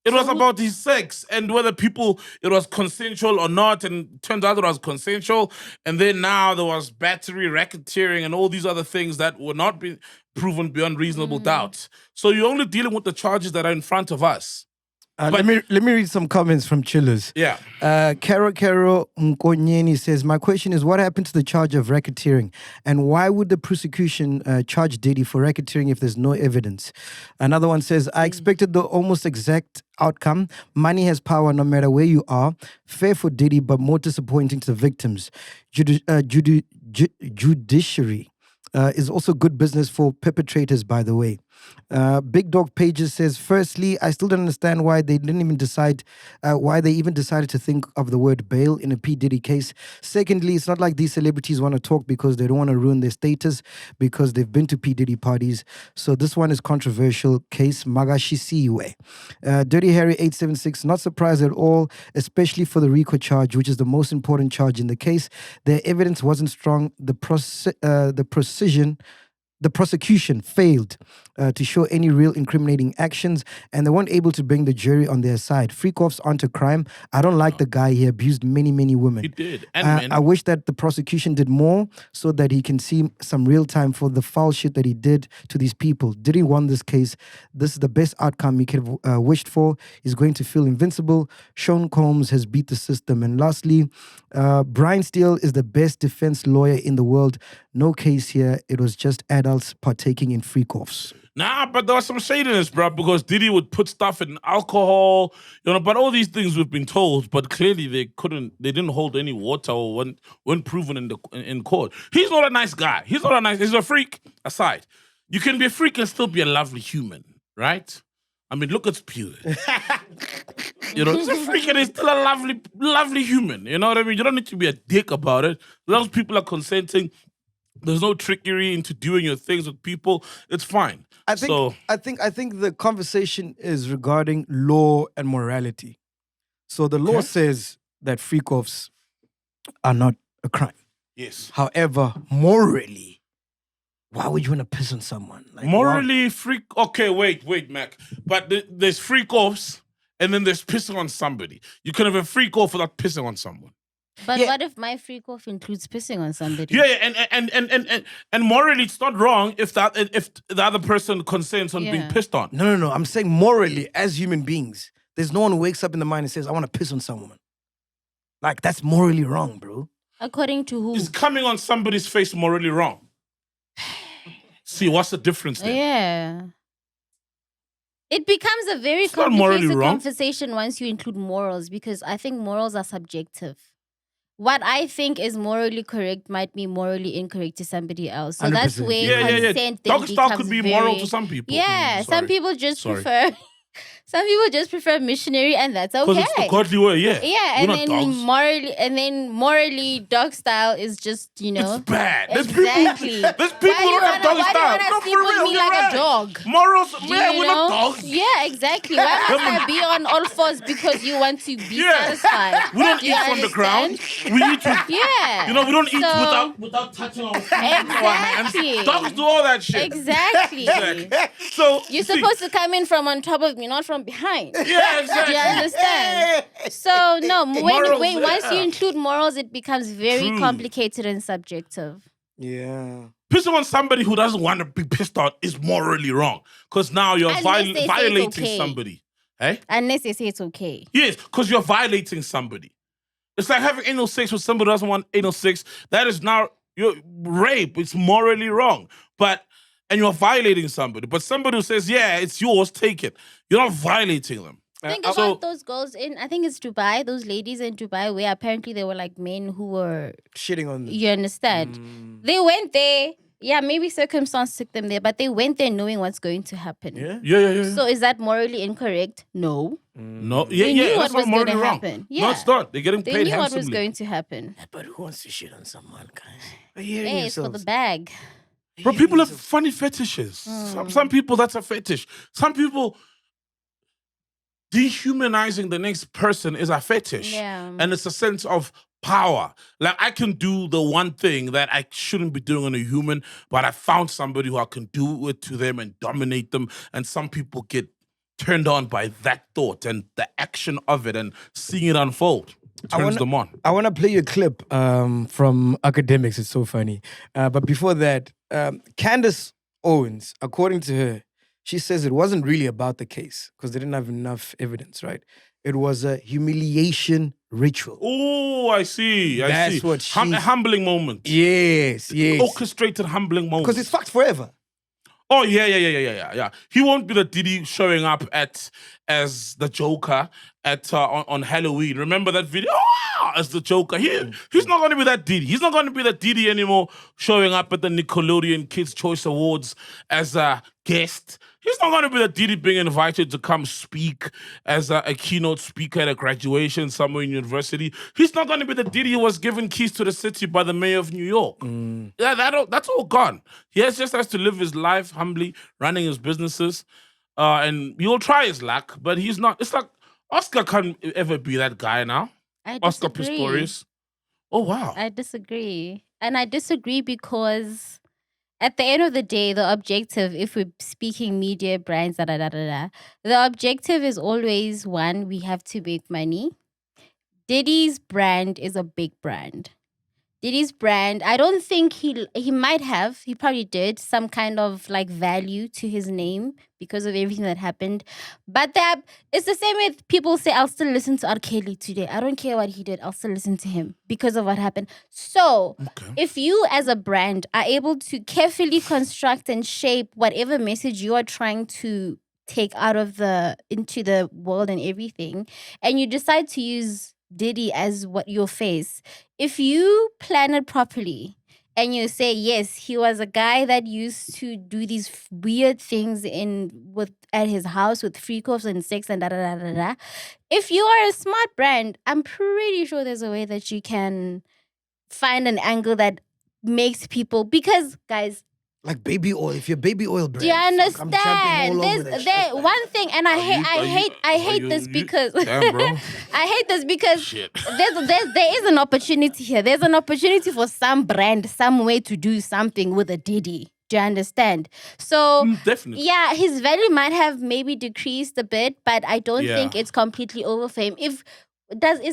It was about his sex and whether it was consensual or not, and it turns out it was consensual. And then now there was battery, racketeering, and all these other things that were not being proven beyond reasonable doubt. So you're only dealing with the charges that are in front of us. Let me read some comments from chillers. Yeah. Kero Mkonyeni says, my question is, what happened to the charge of racketeering? And why would the prosecution charge Diddy for racketeering if there's no evidence? Another one says, I expected the almost exact outcome. Money has power no matter where you are. Fair for Diddy, but more disappointing to the victims. Judiciary is also good business for perpetrators, by the way. Big Dog Pages says, firstly, I still don't understand why they even decided to think of the word bail in a P. Diddy case. Secondly, it's not like these celebrities want to talk because they don't want to ruin their status because they've been to P. Diddy parties. So this one is controversial case. Magashisiwe. Dirty Harry 876, not surprised at all, especially for the RICO charge, which is the most important charge in the case. Their evidence wasn't strong. The prosecution failed to show any real incriminating actions, and they weren't able to bring the jury on their side. Freak-offs aren't a crime. I don't like the guy. He abused many, many women. He did. And men. I wish that the prosecution did more so that he can see some real time for the foul shit that he did to these people. Diddy won this case. This is the best outcome he could have wished for. He's going to feel invincible. Sean Combs has beat the system. And lastly, Brian Steele is the best defense lawyer in the world. No case here. It was just adults partaking in freak-offs. Nah, but there was some shade in this, bro, because Diddy would put stuff in alcohol, but all these things we've been told, but clearly they didn't hold any water or weren't proven in court. He's not a nice guy. He's a freak, aside. You can be a freak and still be a lovely human, right? I mean, look at Pew. He's a freak and he's still a lovely human. You know what I mean? You don't need to be a dick about it. Those people are consenting. There's no trickery into doing your things with people. It's fine. I think the conversation is regarding law and morality. So the law says that freak-offs are not a crime. Yes. However, morally, why would you want to piss on someone? Like, morally, freak. Okay, wait, Mac. But there's freak-offs and then there's pissing on somebody. You can have a freak-off without pissing on someone. But what if my freak off includes pissing on somebody? Yeah, and morally, it's not wrong if the other person consents on being pissed on. No. I'm saying morally, as human beings, there's no one who wakes up in the mind and says, I want to piss on someone. Like, that's morally wrong, bro. According to who? Is coming on somebody's face morally wrong? See, what's the difference there? Yeah. It becomes a very complicated conversation once you include morals, because I think morals are subjective. What I think is morally correct might be morally incorrect to somebody else. So 100%. That's where consent then Dog style could be moral to some people. Yeah, some people just prefer... Some people just prefer missionary, and that's okay. Because it's the godly way, Yeah, and then morally, dog style is just, It's bad. Exactly. There's people who have dog style. Why do you want to sleep with me like a dog? Morals, we're not dogs. Yeah, exactly. Why must I be on all fours because you want to be satisfied? We don't eat from the ground. We eat with... Yeah. We don't eat without touching our hands. Dogs do all that shit. Exactly. So you're supposed to come in from on top of me, not from behind. Yeah, exactly. Do you understand? So no, when once you include morals, it becomes very complicated and subjective. Yeah. Pissing on somebody who doesn't want to be pissed on is morally wrong, because now you're violating somebody. Hey? Unless they say it's okay. Yes, because you're violating somebody. It's like having anal sex with somebody who doesn't want anal sex. That is now rape. It's morally wrong. And you're violating somebody. But somebody who says, yeah, it's yours, take it. You're not violating them. Think about those girls I think it's Dubai, those ladies in Dubai, where apparently they were like men who were... shitting on them. You understand? They went there. Yeah, maybe circumstance took them there, but they went there knowing what's going to happen. Yeah. So is that morally incorrect? No. No. They knew what was going to wrong. happen. Yeah. No, it's not. They're getting paid handsomely. They knew what was going to happen. But who wants to shit on someone, guys? Hey, it's for the bag. Bro, people have funny fetishes. Some people, that's a fetish. Some people, dehumanizing the next person is a fetish. Yeah. And it's a sense of power. Like, I can do the one thing that I shouldn't be doing on a human, but I found somebody who I can do it to them and dominate them. And some people get turned on by that thought and the action of it and seeing it unfold. Turns them on. I want to play you a clip from Academics. It's so funny. But before that, Candace Owens, according to her, She says it wasn't really about the case because they didn't have enough evidence, right? It was a humiliation ritual. Oh, I see. That's what A humbling moment. Yes. Orchestrated humbling moment. Because it's fucked forever. Oh, yeah. He won't be the Diddy showing up as the Joker on Halloween. Remember that video? As the Joker. He's not going to be that Diddy. He's not going to be the Diddy anymore, showing up at the Nickelodeon Kids' Choice Awards as a guest. He's not going to be the Diddy being invited to come speak as a keynote speaker at a graduation somewhere in university. He's not going to be the Diddy who was given keys to the city by the mayor of New York. Yeah, that's all gone. He just has to live his life humbly, running his businesses, and he'll try his luck, but he's not. It's like Oscar can't ever be that guy now. Oscar Pistorius. Oh, wow. I disagree. And I disagree because at the end of the day, the objective, if we're speaking media, brands, the objective is always one, we have to make money. Diddy's brand is a big brand. Diddy's brand, I don't think he probably did some kind of like value to his name because of everything that happened. But it's the same with people say, I'll still listen to R. Kelly today. I don't care what he did. I'll still listen to him because of what happened. So if you as a brand are able to carefully construct and shape whatever message you are trying to take out of into the world and everything, and you decide to use Diddy as what your face, if you plan it properly and you say, yes, he was a guy that used to do these weird things at his house with freak-offs and sex and da-da-da-da-da. If you are a smart brand, I'm pretty sure there's a way that you can find an angle that makes people, because guys, like baby oil. If you're baby oil brand, do you understand? There's one thing, and I hate this because Damn, bro. I hate this because there is an opportunity here. There's an opportunity for some brand, some way to do something with a Diddy. Do you understand? So definitely. Yeah, his value might have maybe decreased a bit, but I don't think it's completely over for him. Is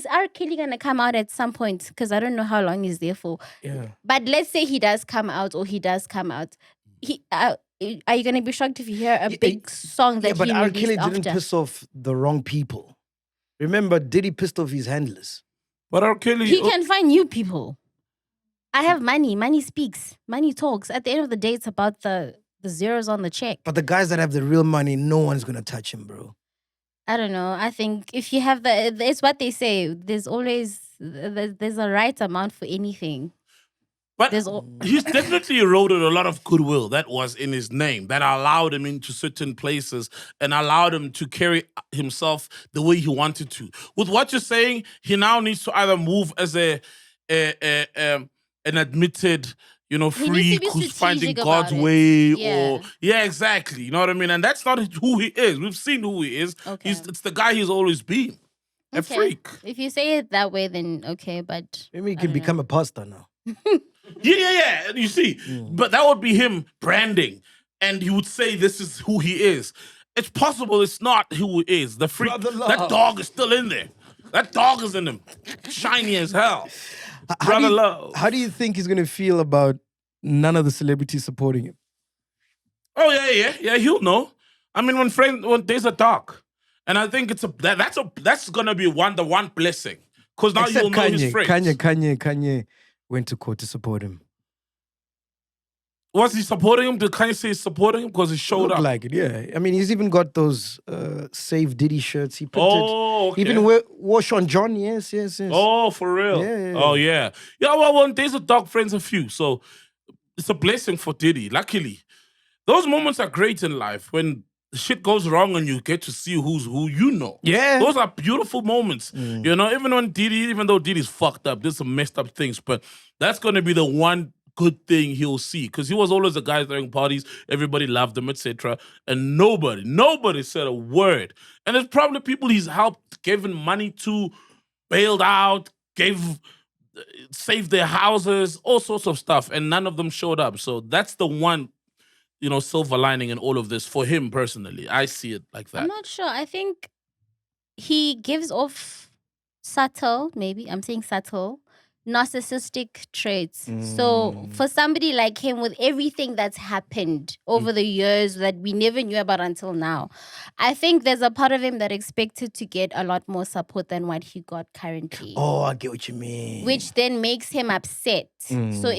R. Kelly gonna come out at some point? Because I don't know how long he's there for. Yeah. But let's say he does come out, or he does come out. Are you gonna be shocked if you hear a big song that he released after? But R. Kelly didn't piss off the wrong people. Remember, Diddy pissed off his handlers. But R. Kelly, he can find new people. I have money. Money speaks. Money talks. At the end of the day, it's about the zeros on the check. But the guys that have the real money, no one's gonna touch him, bro. I don't know. I think if you have it's what they say. There's a right amount for anything. But he's definitely eroded a lot of goodwill that was in his name, that allowed him into certain places and allowed him to carry himself the way he wanted to. With what you're saying, he now needs to either move as an admitted, freak who's finding God's way, or exactly. You know what I mean? And that's not who he is. We've seen who he is. Okay. It's the guy he's always been. A freak. If you say it that way, then okay, but maybe he can become a pastor now. Yeah. You see, but that would be him branding, and he would say this is who he is. It's possible it's not who he is. The freak, that dog is still in there. That dog is in him, shiny as hell. How do you think he's gonna feel about none of the celebrities supporting him? Oh yeah. He'll know. I mean, when there's a dog, and I think that's gonna be the one blessing, because now you'll know his friends. Kanye went to court to support him. Was he supporting him? Did Kanye say he's supporting him because he showed up? Like it, yeah. I mean, he's even got those Save Diddy shirts. He printed. Oh, okay. Even wore Sean John. Yes. Oh, for real? Yeah. Oh, yeah. Yeah, well, there's a dog friends a few, so it's a blessing for Diddy. Luckily, those moments are great in life when shit goes wrong and you get to see who you know. Yeah. Those are beautiful moments. Even though Diddy's fucked up, there's some messed up things, but that's going to be the one good thing he'll see, because he was always a guy throwing parties, everybody loved him, etc. And nobody said a word. And there's probably people he's helped, given money to, bailed out, saved their houses, all sorts of stuff, and none of them showed up. So that's the one, silver lining in all of this for him personally. I see it like that. I'm not sure. I think he gives off subtle, maybe I'm saying subtle, narcissistic traits. So for somebody like him, with everything that's happened over the years that we never knew about until now, I think there's a part of him that expected to get a lot more support than what he got currently. Oh, I get what you mean. Which then makes him upset. So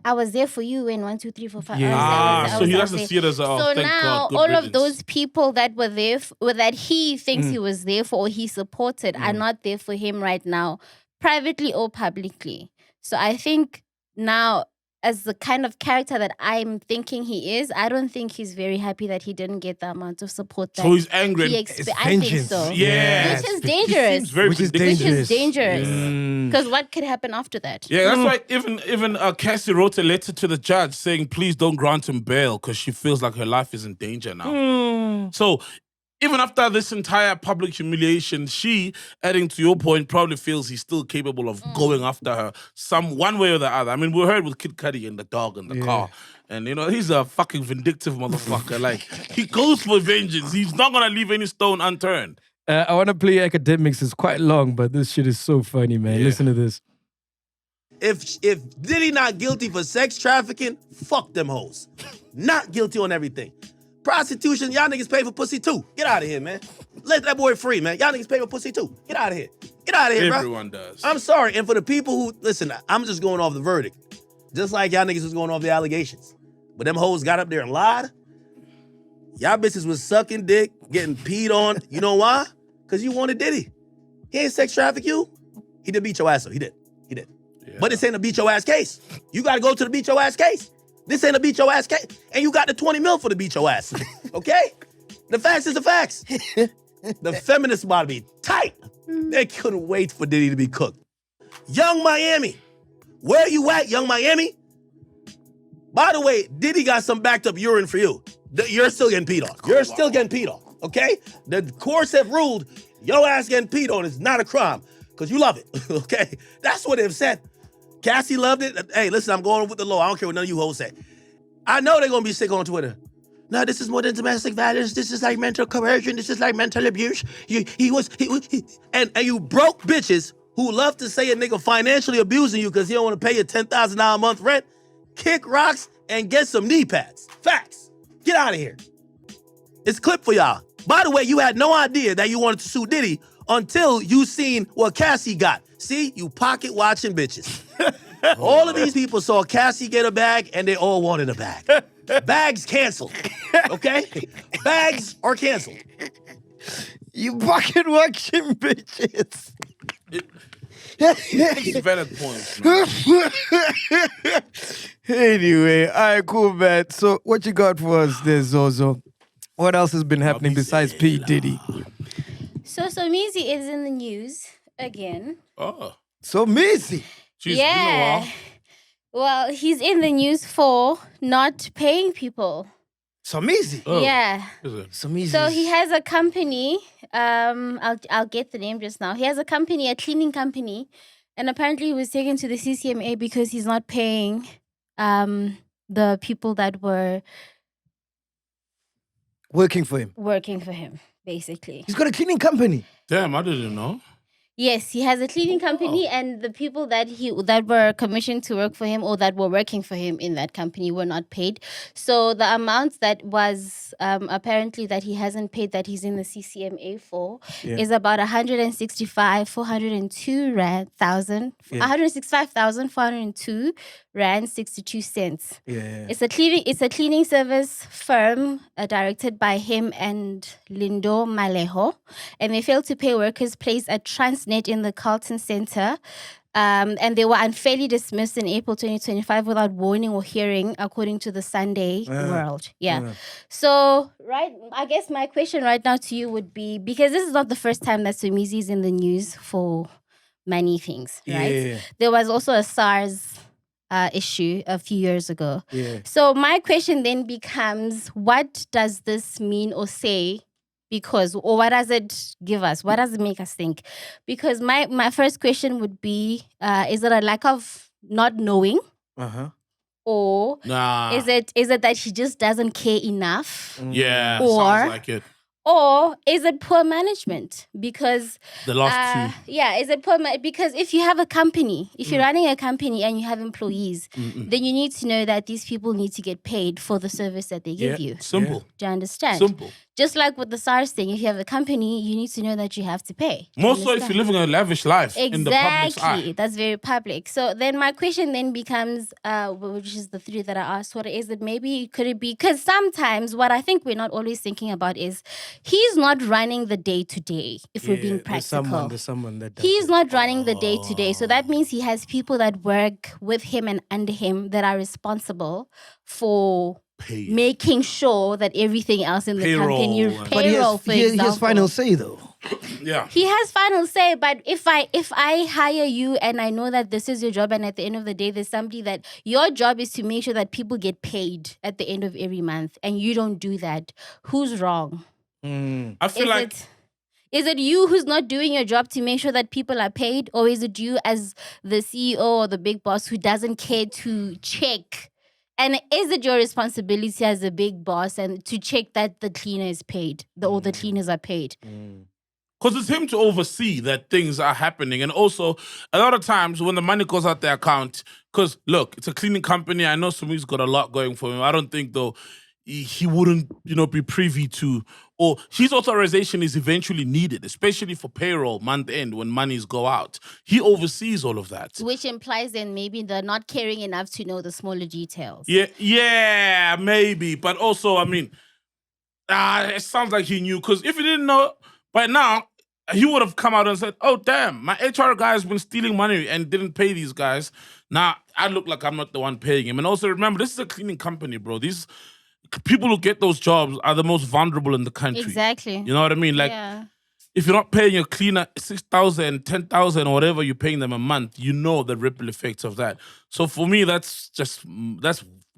I was there for you in 1, 2, 3, 4, 5. So he doesn't see it as so now all of those people that were there, that he thinks he was there for or he supported, are not there for him right now, privately or publicly. So I think now, as the kind of character that I'm thinking he is, I don't think he's very happy that he didn't get the amount of support that so he's angry. he I think so. Yeah. Which is dangerous. Which is dangerous. Because what could happen after that? Yeah, that's why even Cassie wrote a letter to the judge saying, please don't grant him bail because she feels like her life is in danger now. So even after this entire public humiliation, she, adding to your point, probably feels he's still capable of going after her one way or the other. I mean, we heard with Kid Cudi and the dog in the car. And, he's a fucking vindictive motherfucker. Like, he goes for vengeance. He's not going to leave any stone unturned. I want to play Academics. It's quite long, but this shit is so funny, man. Yeah. Listen to this. If Diddy not guilty for sex trafficking, fuck them hoes. Not guilty on everything. Prostitution, y'all niggas pay for pussy too. Get out of here, man. Let that boy free, man. Y'all niggas pay for pussy too. Get out of here. Get out of here, bro. Everyone does. I'm sorry. And for the people who, listen, I'm just going off the verdict. Just like y'all niggas was going off the allegations. But them hoes got up there and lied. Y'all bitches was sucking dick, getting peed on. You know why? Because you wanted Diddy. He ain't sex traffic you. He did beat your ass, though. He did. Yeah. But this ain't a beat your ass case. You got to go to the beat your ass case. This ain't a beat your ass case. And you got the 20 mil for the beat your ass. Okay? The facts is the facts. The feminists about to be tight. They couldn't wait for Diddy to be cooked. Young Miami. Where you at, Young Miami? By the way, Diddy got some backed up urine for you. You're still getting peed on. You're still getting peed on. Okay? The courts have ruled your ass getting peed on is not a crime because you love it. Okay? That's what they've said. Cassie loved it. Hey, listen, I'm going with the law. I don't care what none of you hoes say. I know they're going to be sick on Twitter. No, this is more than domestic violence. This is like mental coercion. This is like mental abuse. And you broke bitches who love to say a nigga financially abusing you because he don't want to pay you $10,000 a month rent. Kick rocks and get some knee pads. Facts. Get out of here. It's clip for y'all. By the way, you had no idea that you wanted to sue Diddy until you seen what Cassie got. See, you pocket watching bitches. All of these people saw Cassie get a bag and they all wanted a bag. Bags canceled. Okay? Bags are canceled. You pocket watching bitches. It's valid points, man. Anyway, all right, cool, man. So what you got for us there, Zozo? What else has been happening besides P. Diddy? So Somizi is in the news again. Oh. Somizi. She's been a while. Well, he's in the news for not paying people. Somizi. Oh. Yeah. Is it? Somizi. So he has a company. I'll get the name just now. He has a company, a cleaning company, and apparently he was taken to the CCMA because he's not paying the people that were working for him. Basically. He's got a cleaning company. Damn, I didn't know. Yes, he has a cleaning company, and the people that were commissioned to work for him or that were working for him in that company were not paid. So the amount that was apparently that he hasn't paid that he's in the CCMA for is about 165,402 rand 62 cents. Yeah. It's a cleaning service firm directed by him and Lindo Maleho, and they failed to pay workers placed at Transnet in the Carlton Center. And they were unfairly dismissed in April 2025 without warning or hearing, according to the Sunday World. Yeah. So, I guess my question right now to you would be, because this is not the first time that Somizi is in the news for many things, right? Yeah. There was also a SARS issue a few years ago. Yeah. So my question then becomes, what does this mean or say? Or what does it give us? What does it make us think? Because my first question would be, is it a lack of not knowing? Or Nah. is it that he just doesn't care enough? Yeah, Or sounds like it. Or is it poor management? Because The last two. Yeah, is it poor? Because if you have a company, if you're running a company and you have employees, then you need to know that these people need to get paid for the service that they give you. Simple. Do you understand? Simple. Just like with the SARS thing, if you have a company, you need to know that you have to pay. Do you More so if understand? you're living a lavish life in the public's Exactly. eye. That's very public. So then my question then becomes, which is the three that I asked, what is it? Maybe could it be, because sometimes what I think we're not always thinking about is he's not running the day to day, if we're being practical. There's someone that does He's that. not running the day to day. So that means he has people that work with him and under him that are responsible for making sure that everything else in the Payroll company, and- But he payroll, has, for he example. has final say though. Yeah. He has final say, but if I hire you and I know that this is your job, and at the end of the day, there's somebody that your job is to make sure that people get paid at the end of every month, and you don't do that, who's wrong? I feel like Is it you who's not doing your job to make sure that people are paid, or is it you as the CEO or the big boss who doesn't care to check? And is it your responsibility as a big boss and to check that the cleaner is paid, or the cleaners are paid? because it's him to oversee that things are happening. And also, a lot of times when the money goes out the account, because look, it's a cleaning company. I know Somizi's got a lot going for him. I don't think, though, he wouldn't, be privy to, or his authorization is eventually needed, especially for payroll month end when monies go out. He oversees all of that. Which implies then maybe they're not caring enough to know the smaller details. Yeah, maybe. But also, I mean, it sounds like he knew, because if he didn't know by now, he would have come out and said, oh, damn, my HR guy has been stealing money and didn't pay these guys. Now, I look like I'm not the one paying him. And also, remember, this is a cleaning company, bro. These people who get those jobs are the most vulnerable in the country. Exactly. You know what I mean? Like, if you're not paying your cleaner 6,000, 10,000, or whatever you're paying them a month, you know the ripple effects of that. So for me, that's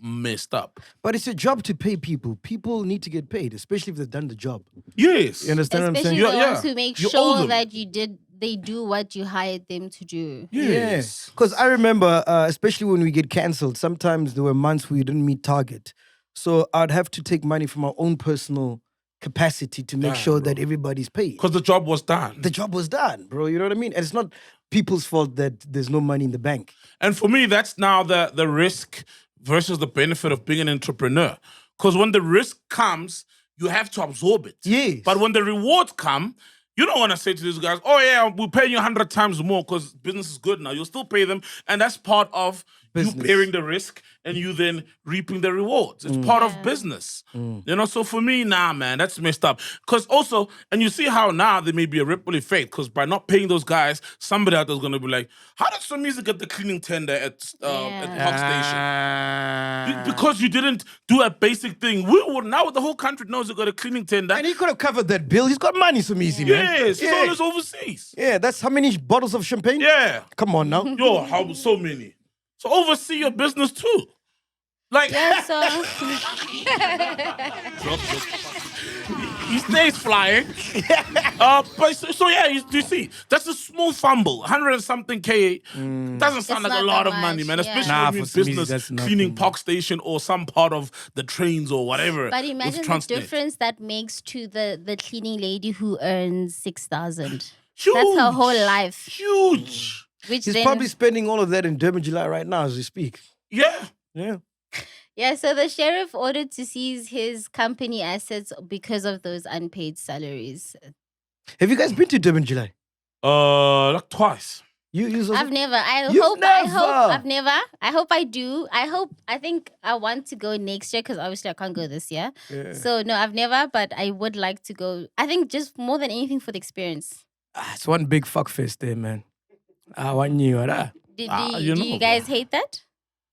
messed up. But it's a job to pay people. People need to get paid, especially if they've done the job. Yes. You understand what I'm Especially saying? the ones who make You owe sure them. that they do what you hired them to do. Yes. Because I remember, especially when we get cancelled, sometimes there were months where we didn't meet target. So I'd have to take money from our own personal capacity to make sure that everybody's paid. Because the job was done. The job was done, bro. You know what I mean? And it's not people's fault that there's no money in the bank. And for me, that's now the risk versus the benefit of being an entrepreneur. Because when the risk comes, you have to absorb it. Yes. But when the rewards come, you don't want to say to these guys, oh yeah, we'll pay you 100 times more because business is good now. You'll still pay them. And that's part of Business. you bearing the risk and you then reaping the rewards. It's part of business. So for me, nah, man, that's messed up. Because also, and you see how now there may be a ripple effect, because by not paying those guys, somebody out there's going to be like, how did Somizi get the cleaning tender at Park Station? Because you didn't do a basic thing. Now the whole country knows you got a cleaning tender. And he could have covered that bill. He's got money, Somizi, man. Yes, he's always overseas. Yeah, that's how many bottles of champagne? Yeah. Come on now. Yo, how so many? So oversee your business too. Like, So he stays flying. But so yeah, you see, that's a small fumble. 100 and something K doesn't sound It's like a not lot that of money, much, man. yeah. Especially Nah, when you're in for Somizi, business, that's nothing, cleaning man. Park Station or some part of the trains or whatever. but with imagine the Transnet. difference that makes to the cleaning lady who earns 6,000. Huge. That's her whole life. Huge. Which He's then, probably spending all of that in Durban July right now as we speak. Yeah. Yeah. yeah. So the sheriff ordered to seize his company assets because of those unpaid salaries. Have you guys been to Durban July? Like twice. I've never. You've never? I've never. I hope I do. I think I want to go next year because obviously I can't go this year. Yeah. So no, I've never, but I would like to go. I think just more than anything for the experience. It's one big fuck fest there, man. I want you, right? Do you know, you guys hate that?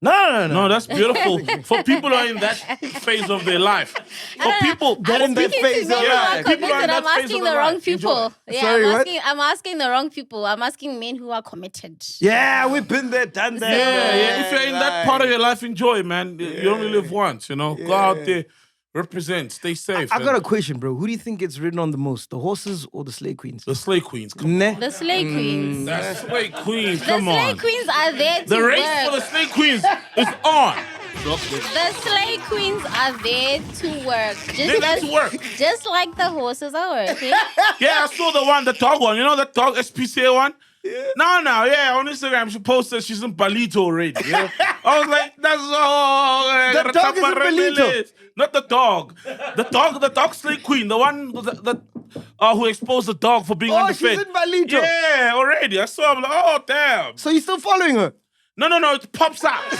No. No, that's beautiful. For people who are in that phase of their life. For people Get in that Speaking phase to men of who are life. People are in committed, I'm that phase asking of the their wrong life. people. Enjoy. Yeah, Sorry, what? I'm asking the wrong people. I'm asking men who are committed. Yeah, we've been there, done that. Yeah. If you're in that part of your life, enjoy, man. You only live once, Go out there, represent, stay safe. I got a question, bro. Who do you think gets ridden on the most, the horses or the slay queens? The slay queens. Come Nah. The slay queens. That's slay queens. The Come slay on. queens are there to The race work. for the slay queens is on. The slay queens are there to work. They're there to work. Just like the horses are working. Yeah, I saw the dog one. You know that dog SPCA one? Yeah. No, yeah, on Instagram she posted she's in Palito already. You know? I was like, that's all. The dog is in Palito. Not the dog. The dog slay queen, the one that who exposed the dog for being underfed. She's in Palito. Yeah, already. I saw. I'm like, oh damn. So you're still following her? No, it pops out. Yeah,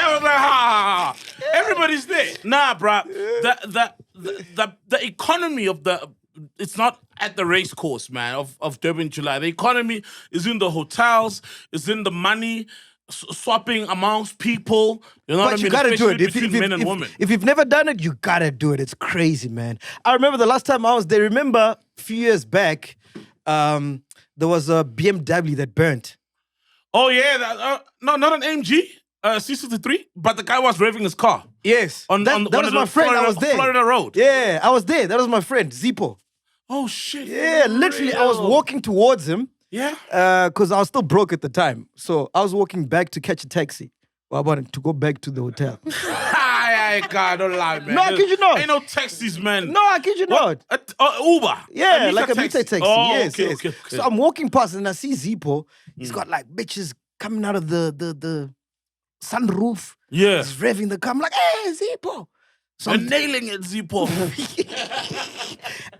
I was like, everybody's there. Nah, bruh. The economy of it's not at the race course, man, of Durban July. The economy is in the hotels, is in the money, swapping amongst people. You know what I mean? You gotta do it. Between men and women. If you've never done it, you gotta do it. It's crazy, man. I remember the last time I was there. Remember a few years back, there was a BMW that burnt. Oh yeah, no, not an AMG, C63, but the guy was revving his car. Yes, that was my friend. I was there. Florida Road. Yeah, I was there. That was my friend, Zippo. Oh shit. Yeah, literally, I was walking towards him. Yeah. Because I was still broke at the time, so I was walking back to catch a taxi. Well, I wanted to go back to the hotel. God, don't lie, man. No, I kid you not. Ain't no taxis, man. No, I kid you not. Uber. Yeah, like a meter taxi. Oh, yes, okay, yes. okay. So I'm walking past and I see Zippo. He's got like bitches coming out of the sunroof. Yeah. He's revving the car. I'm like, hey, Zippo. So I'm nailing it, Zippo.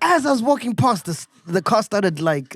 as I was walking past, the car started like...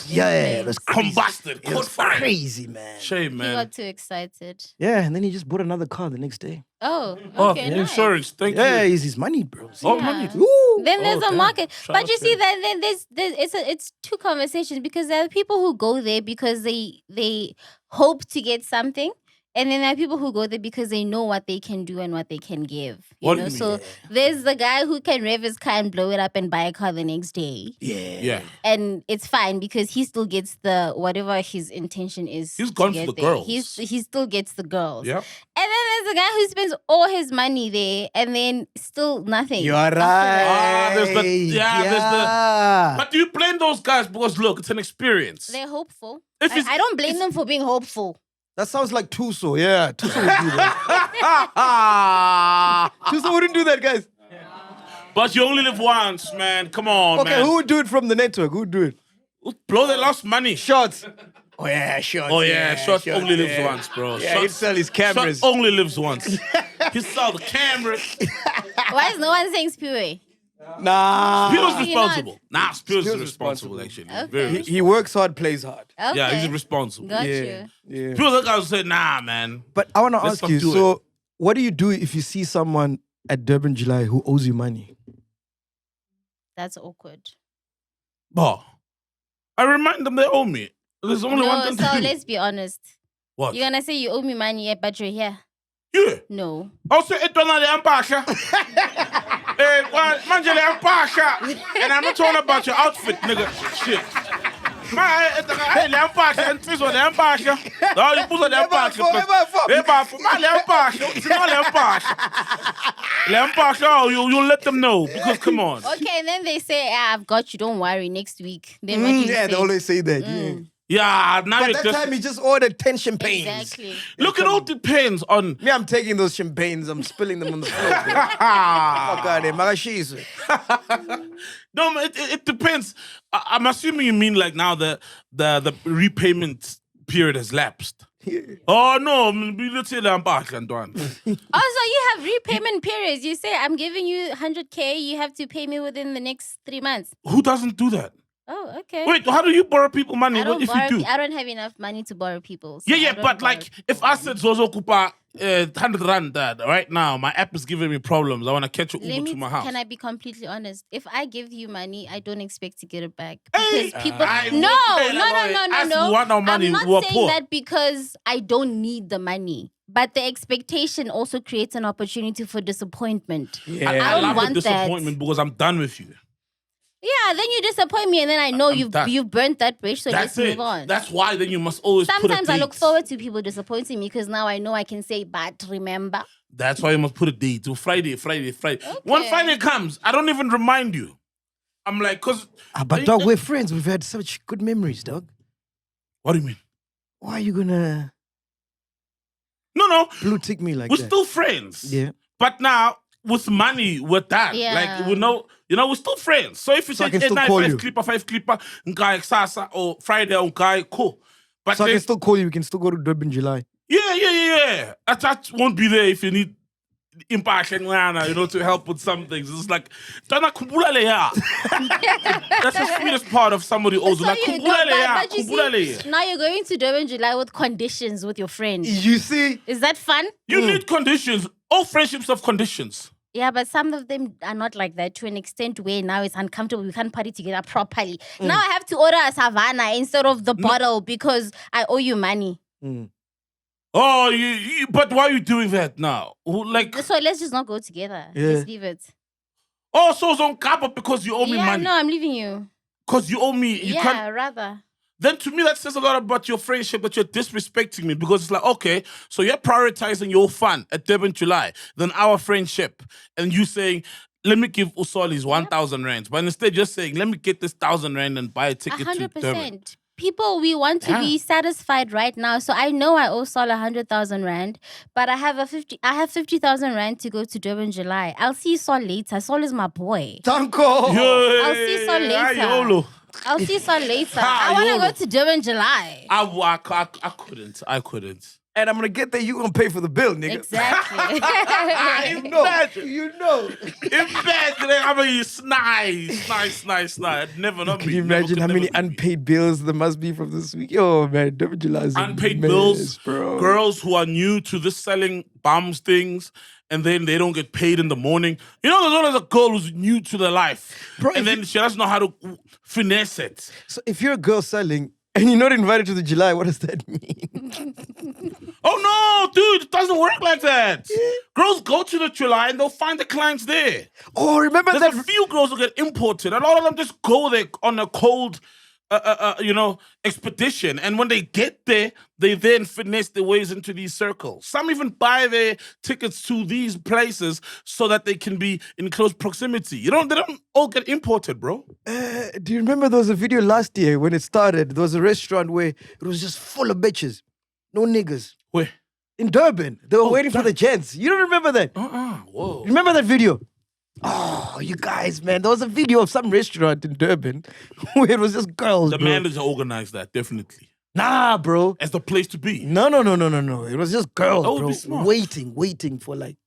yeah, it was crazy. Combusted. It was crazy, man. Shame, He man. got too excited. Yeah, and then he just bought another car the next day. Oh, okay, nice. Insurance. Thank you. Yeah, it's his money, bro. Oh, Yeah. money. Ooh. Then there's a damn. market, Shout but out you to see him. that then it's two conversations because there are people who go there because they hope to get something, and then there are people who go there because they know what they can do and what they can give. What do know, you so mean? there's the guy who can rev his car and blow it up and buy a car the next day, Yeah. and it's fine because he still gets the whatever his intention is. He's to gone get for the there. girls. He still gets the girls. Yep. And then there's a guy who spends all his money there and then still nothing. You're after right. that. There's the. But do you blame those guys? Because look, it's an experience. They're hopeful. If it's- I don't blame them for being hopeful. That sounds like Tuso. Yeah, Tuso would do that. Tuso wouldn't do that, guys. But you only live once, man. Come on, Okay, man. who would do it from the network? Who would do it? Blow their lost money. Shots. Oh, yeah, Shots. Oh yeah, Shots only lives once, bro. Yeah, Shots, he'd sell his cameras. Shots only lives once. He sell the cameras. Why is no one saying Spewy? Nah. Spears He responsible. Nah, Spears is Spears responsible, responsible. actually. Okay. Very He works hard, plays hard. Okay. Yeah, he's responsible. Got Yeah. you. Yeah. People like guys say, nah, man. But I want to Let's ask not you, do so what do you do if you see someone at Durban July who owes you money? That's awkward. Bah. I remind them they owe me. There's only one No, thing so to do. let's be honest. What? You're gonna say you owe me money, yeah, but you're here. Yeah. No. Also, it's on the Ampasha. Manje le Ampasha. And I'm not talking about your outfit, nigga. Shit. Hey, le Ampasha. And this one, le Ampasha. No, you put on the Ampasha. Le Ampasha. It's not le Ampasha. Le Ampasha, oh, you let them know. Because, come on. Okay, and then they say, I've got you, don't worry, next week. Then what do you Yeah, say? they always say that. Yeah. Yeah, now But you that just... time he just ordered 10 champagnes. Exactly. Look, it all depends on... Me, I'm taking those champagnes, I'm spilling them on the floor. Fuck out of there, Marashis. No, it depends. I'm assuming you mean like now the repayment period has lapsed. Oh no, let's say I'm back and done. Also, you have repayment periods. You say, I'm giving you 100K, you have to pay me within the next 3 months. Who doesn't do that? Oh, okay. Wait, how do you borrow people money? I What don't if you do? I don't have enough money to borrow people. So Yeah, I don't but borrow like if people. I said Zozo Kupa 100 rand right now, my app is giving me problems. I want to catch an Uber to my house. Can I be completely honest? If I give you money, I don't expect to get it back. Hey, Because people I No, would pay that money. As no. we want our money, I'm not we're saying poor. that because I don't need the money. But the expectation also creates an opportunity for disappointment. Yeah. I don't love want the that. disappointment because I'm done with you. Yeah, then you disappoint me and then I know you've done. burnt that bridge, so That's let's it. move on. That's why then you must always put a Sometimes I look date. forward to people disappointing me because now I know I can say, but remember. That's why you must put a date to Friday. When Friday comes, I don't even remind you. I'm like, cause. But dog, we're friends. We've had such good memories, dog. What do you mean? Why are you gonna No. blue tick me like We're that? still friends. Yeah. But now with money, we're done. Yeah. Like we know, we're still friends. So if you So I say can still call you. 5 clipper, nkai sasa or Friday nkai, cool. But So I then, can still call you. We can still go to Durban July. yeah. I won't be there if you need impact and to help with some things. It's like Tana kumbula le ya. That's the sweetest part of somebody owes. So Like you- kumbula no, le ya, but you kumbula le ya. see, now you're going to Durban July with conditions with your friend. You see? Is that fun? You need conditions. All friendships have conditions. Yeah, but some of them are not like that to an extent where now it's uncomfortable. We can't party together properly. Now I have to order a Savannah instead of the bottle because I owe you money. Oh, but why are you doing that now? Like, So let's just not go together. Yeah. Let's leave it. oh, so it's on kappa because you owe me Yeah, money. no, I'm leaving you. Because you owe me. You yeah, can't. rather. Then to me, that says a lot about your friendship, that you're disrespecting me, because it's like, okay, so you're prioritizing your fun at Durban July than our friendship. And you saying, let me give Usolis 1,000 rands. But instead, you're saying, let me get this 1,000 rand and buy a ticket to Durban. 100%. People, we want to be satisfied right now. So I know I owe Sol 100,000 rand, but I have 50,000 rand to go to Durban July. I'll see Sol later. Sol is my boy. Tanko! I'll see Sol later. Ayolo. I'll see Sol later. I want to go to Durban July. I couldn't. And I'm gonna get there. You gonna pay for the bill, nigga. Exactly. You know. Imagine, I mean, it's nice. I'd never not Can be. you imagine how many unpaid bills there must be from this week? Oh man, Durban July is a unpaid mess, bills, bro. girls who are new to this selling bums things, and then they don't get paid in the morning. There's always a girl who's new to their life, Bro, and then she doesn't know how to finesse it. So if you're a girl selling and you're not invited to the July, what does that mean? Oh no, dude, it doesn't work like that. Girls go to the July and they'll find the clients there. Oh, remember There's that? a few girls who get imported. A lot of them just go there on a cold, expedition. And when they get there, they then finesse their ways into these circles. Some even buy their tickets to these places so that they can be in close proximity. They don't all get imported, bro. Do you remember there was a video last year when it started? There was a restaurant where it was just full of bitches, no niggas. Where? In Durban, they were waiting for the gents. You don't remember that? Whoa. Remember that video? Oh, you guys, man. There was a video of some restaurant in Durban where it was just girls, The bro. manager organized that, definitely. Nah, bro. As the place to be. No. It was just girls, That would bro. be smart. waiting for like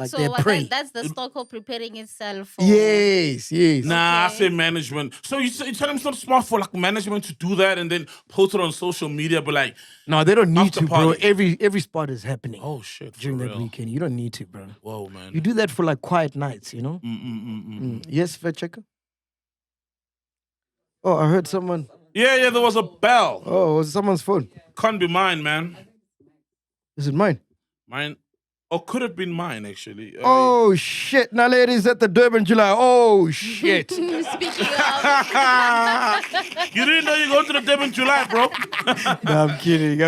so their prey. that's the Stockholm preparing itself for... Yes. Nah, I Okay. say management. So you tell them it's not smart for like management to do that and then post it on social media, but like, No, they don't need After to, bro. party. Every spot is happening oh shit, for during that real. weekend. You don't need to, bro. Whoa, man. You do that for like quiet nights, you know? Yes, fact checker? Oh, I heard someone. Yeah, there was a bell. Oh, it was someone's phone. Can't be mine, man. Is it mine? Mine, or could have been mine actually. Oh, shit. Now, ladies, at the Durban July. Oh, shit. Speaking of... You didn't know you go to the Durban July, bro. No, I'm kidding.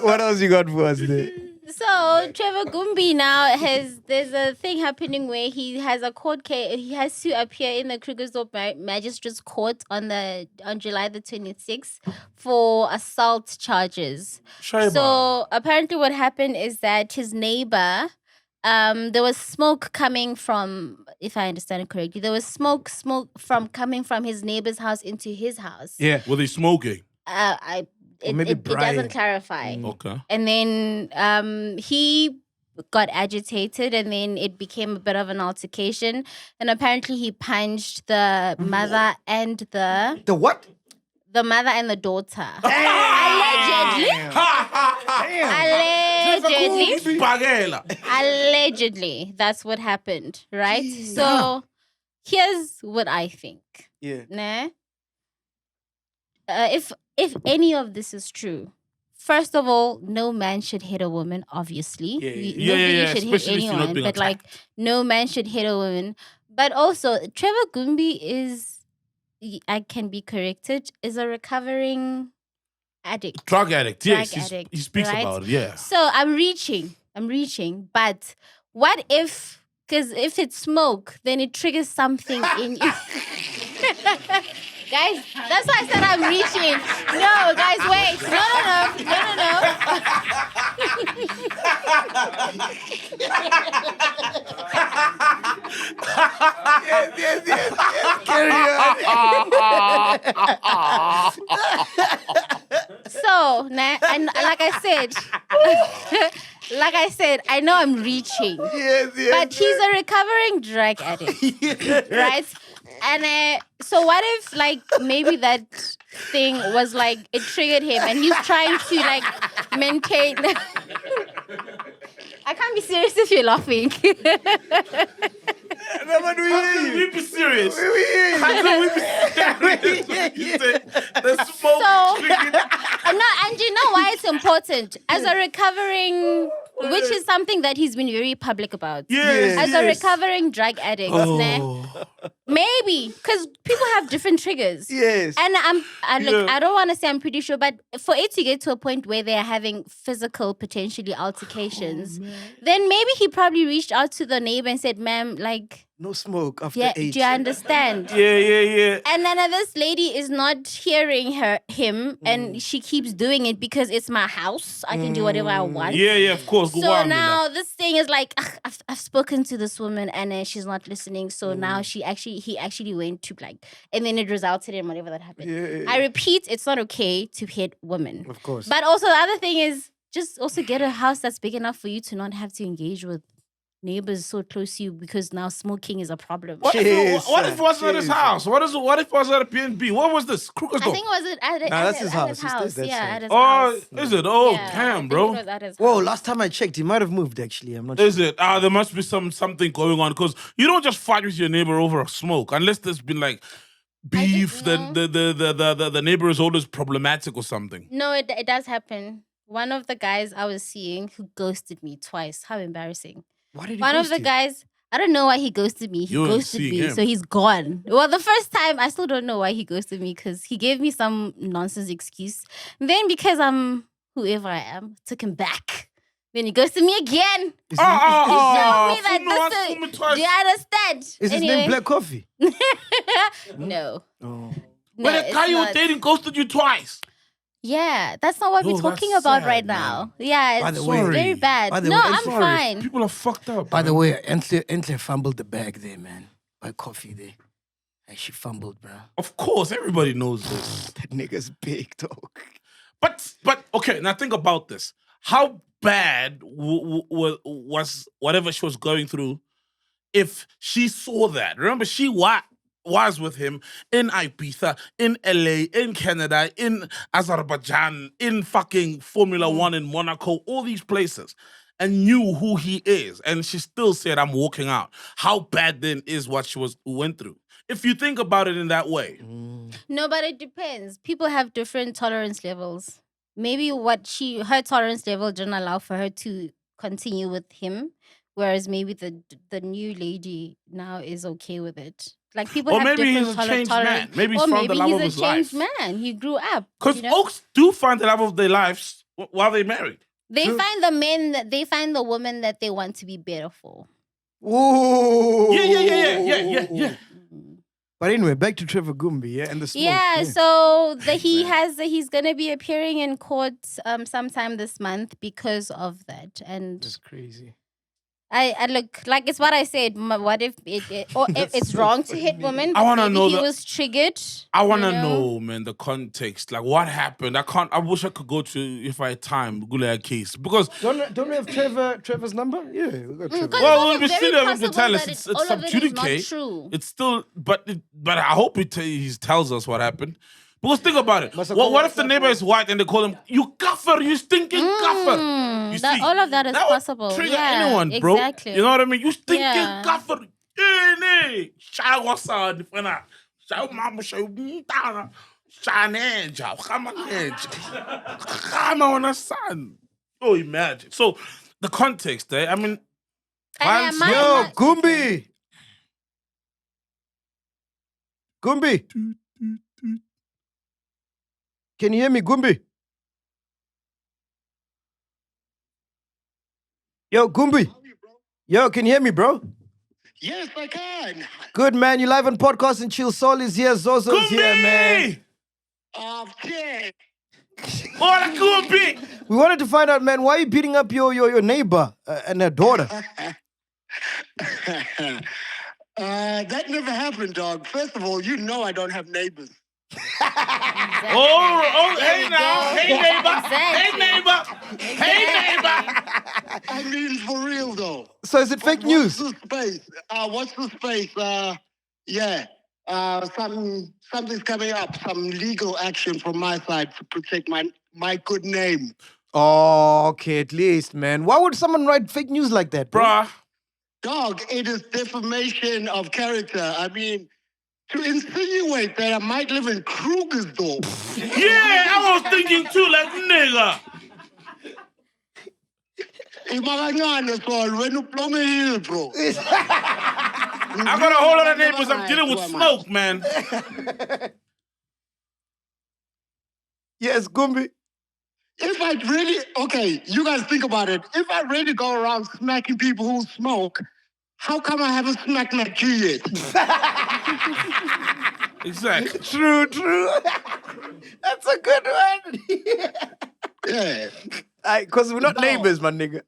What else you got for us there? So Trevor Gumbi now there's a thing happening where he has a court case. He has to appear in the Krugersdorp Magistrates Court on July the 26th for assault charges. Shaiba. So apparently, what happened is that his neighbor, there was smoke coming from, if I understand it correctly, there was smoke coming from his neighbor's house into his house. Yeah, were they smoking? It doesn't clarify. Okay. And then he got agitated, and then it became a bit of an altercation. And apparently, he punched the mother and the what? The mother and the daughter. Allegedly. Allegedly, that's what happened, right? So here's what I think. Yeah. Nah? If any of this is true, first of all, no man should hit a woman, obviously. Nobody should hit Especially if you're not anyone, being but like no man should hit a woman. But also, Trevor Gumbi is, I can be corrected, is a recovering addict. Drug addict, yes. Drug addict, He speaks right? about it, yeah. So I'm reaching. But what if Because if it's smoke, then it triggers something in you. Guys, that's why I said I'm reaching. No, guys, wait. No. Yes. Carry on. So, and like I said, I know I'm reaching. Yes. But he's a recovering drug addict, right? And so what if like maybe that thing was like it triggered him and he's trying to like maintain. I can't be serious if you're laughing. No, but we How can we be serious? How can we be serious? You say the smoke triggered. No, and you know why it's important? As a recovering, which is something that he's been very public about. Yes. As a recovering drug addict, maybe because people have different triggers. Yes. And I don't want to say I'm pretty sure, but for it to get to a point where they're having physical, potentially altercations, then maybe he probably reached out to the neighbor and said, "Ma'am, like." No smoke after Yeah, 8. do you understand? Yeah. And then this lady is not hearing him, and she keeps doing it because it's my house. I can do whatever I want. Yeah, of course. Go So on, now this thing is like, I've spoken to this woman and she's not listening. So now he actually went to like, and then it resulted in whatever that happened. Yeah. I repeat, it's not okay to hit women. Of course. But also the other thing is just also get a house that's big enough for you to not have to engage with neighbors so close to you because now smoking is a problem. What if it wasn't at his house? What if it was at a PNB? What was this? Crookers I think it was at that's his house. His house. That's Yeah, it. at his Oh, house. is it? Oh, Yeah, I damn, think bro. it was at his Whoa, house. last time I checked, he might have moved actually. I'm not sure. Is it? There must be something going on because you don't just fight with your neighbor over a smoke unless there's been like beef. The neighbor is always problematic or something. No, it does happen. One of the guys I was seeing who ghosted me twice. How embarrassing. Why did he One of ghost the you? guys, I don't know why he ghosted me. He You ain't ghosted seeing me, him. so he's gone. Well, the first time, I still don't know why he ghosted me because he gave me some nonsense excuse. Then because I'm whoever I am, took him back. Then he ghosted me again. Is Show Oh, me that this is, do you understand? his name Black Coffee? No. Oh. No, But the it's guy you were not. dating ghosted you twice. Yeah, that's not what Yo, we're talking that's about sad, right man. now. Yeah, By it's the way- very bad. by the No, way, I'm sorry. fine. People are fucked up. By the man. way, Entle fumbled the bag there, man. By Coffee there. And she fumbled, bro. Of course, everybody knows this. That nigga's big, dog. But okay, now think about this. How bad was whatever she was going through if she saw that? Remember, she was with him in Ibiza, in LA, in Canada, in Azerbaijan, in fucking Formula One in Monaco, all these places, and knew who he is. And she still said, I'm walking out. How bad then is what she went through? If you think about it in that way. No, but it depends. People have different tolerance levels. Maybe her tolerance level didn't allow for her to continue with him, whereas maybe the new lady now is okay with it. Like people Or have maybe different he's a changed man. tolerance. Maybe he's Or found the maybe love he's of a his changed life. man. He grew up. Because you know? Oaks do find the love of their lives while they're married. They find the woman that they want to be better for. Whoa. Yeah. But anyway, back to Trevor Gumbi, yeah, and the smoke. Yeah, so he's gonna be appearing in court sometime this month because of that. And That's crazy. I look like it's what I said. What if it's wrong to hit women? I wanna maybe know he the- was triggered. I want to you know, man, the context. Like, what happened? I wish I could go to, if I had time, Google a case. Because, Don't we have Trevor's number? Yeah, we got Trevor. Because well, it's we'll be very still able to possible tell us that it's all sub of it is not judice. true. It's still, but I hope he tells us what happened. Because think about it. Must have What called if the WhatsApp neighbor is white and they call him, you gaffer, you stinking gaffer? You see, all of that is would possible. Trigger Yeah, anyone, bro. exactly. You know what I mean? You stinking Yeah. gaffer. Oh, imagine. So the context, I mean, And violence- Yo, Gumbi! Gumbi! Can you hear me, Gumbi? Yo, Gumbi! Yo, can you hear me, bro? Yes, I can. Good, man. You live on Podcast and Chill. Sol is here. Zozo's here, man. Oh, shit. Hola, Gumbi! We wanted to find out, man, why are you beating up your neighbor and her daughter? That never happened, dog. First of all, you know I don't have neighbors. Oh, hey now. go. Hey, neighbor. Exactly. Hey, neighbor. Hey, neighbor. I mean, for real, though. So is it fake news? What's the space? What's the space? Yeah. Something's coming up. Some legal action from my side to protect my good name. Oh, okay, at least, man. Why would someone write fake news like that, bro? Bruh. Dog, it is defamation of character. I mean, to insinuate that I might live in Krugersdorp. Yeah, I was thinking too, like, nigga. When you plumb hill, bro. I got a whole lot of neighbors. I'm dealing with smoke, man. Yes, Gumbi. If I really, okay, you guys think about it. If I really go around smacking people who smoke, how come I haven't smacked MacG yet? Exactly. True. That's a good one. Yeah. Because we're not neighbors, my nigga.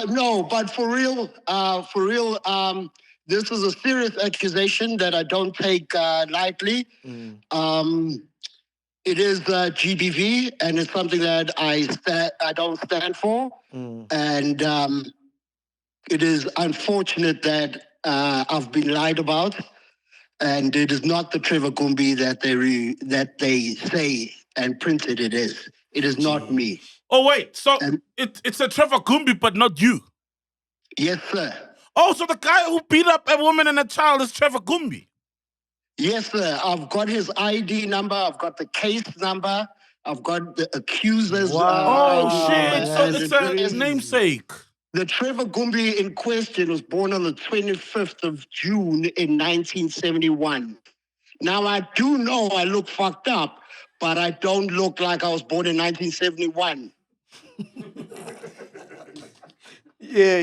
No, but for real, this is a serious accusation that I don't take lightly. It is GBV, and it's something that I don't stand for. And it is unfortunate that I've been lied about, and it is not the Trevor Gumbi that they say and printed it is. It is not me. Oh, wait. So it's a Trevor Gumbi, but not you. Yes, sir. Oh, so the guy who beat up a woman and a child is Trevor Gumbi. Yes, sir. I've got his ID number. I've got the case number. I've got the accuser's. Oh, shit. So it's his namesake. The Trevor Gumbi in question was born on the 25th of June in 1971. Now, I do know I look fucked up, but I don't look like I was born in 1971. Yeah.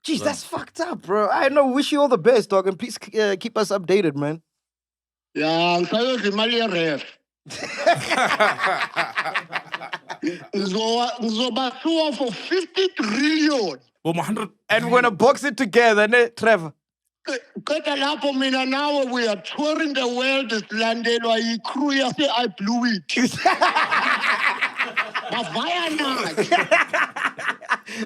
Jeez, that's fucked up, bro. I know. Wish you all the best, dog, and please keep us updated, man. Yeah, ngisayoza imali yeref. Ngizobasuwa for 50 trillion. Well, 100. And we're gonna box it together, ne, Trevor? Kodwa lapho mina nawe we are touring the world silandelwa yicrew yase I blew it. Bavaya na.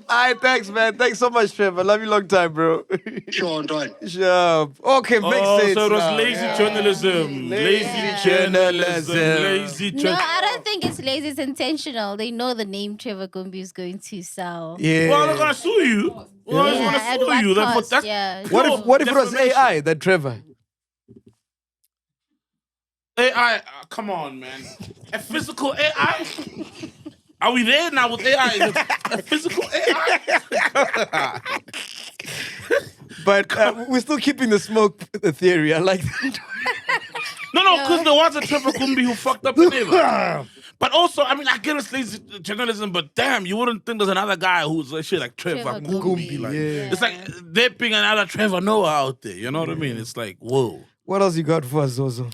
All right, thanks, man. Thanks so much, Trevor. Love you long time, bro. Sure, done. Sure. Okay, makes sense. So it was now. lazy journalism. Lazy journalism. No, I don't think it's lazy. It's intentional. They know the name Trevor Gumbi is going to sell. Yeah. Well, they're gonna sue you. Well, they're gonna at sue what you. cost? That's, Yeah. What if it was defamation. AI, that Trevor? AI, come on, man. A physical AI? Are we there now with AI? Is it a physical AI? But we're still keeping the smoke theory. I like that. No, because there was a Trevor Gumbi who fucked up the neighbor. But also, I mean, I get it's lazy journalism, but damn, you wouldn't think there's another guy who's like shit like Trevor Gumbi. Like, yeah. It's like there being another Trevor Noah out there. You know what I mean? It's like, whoa. What else you got for us, Zozo?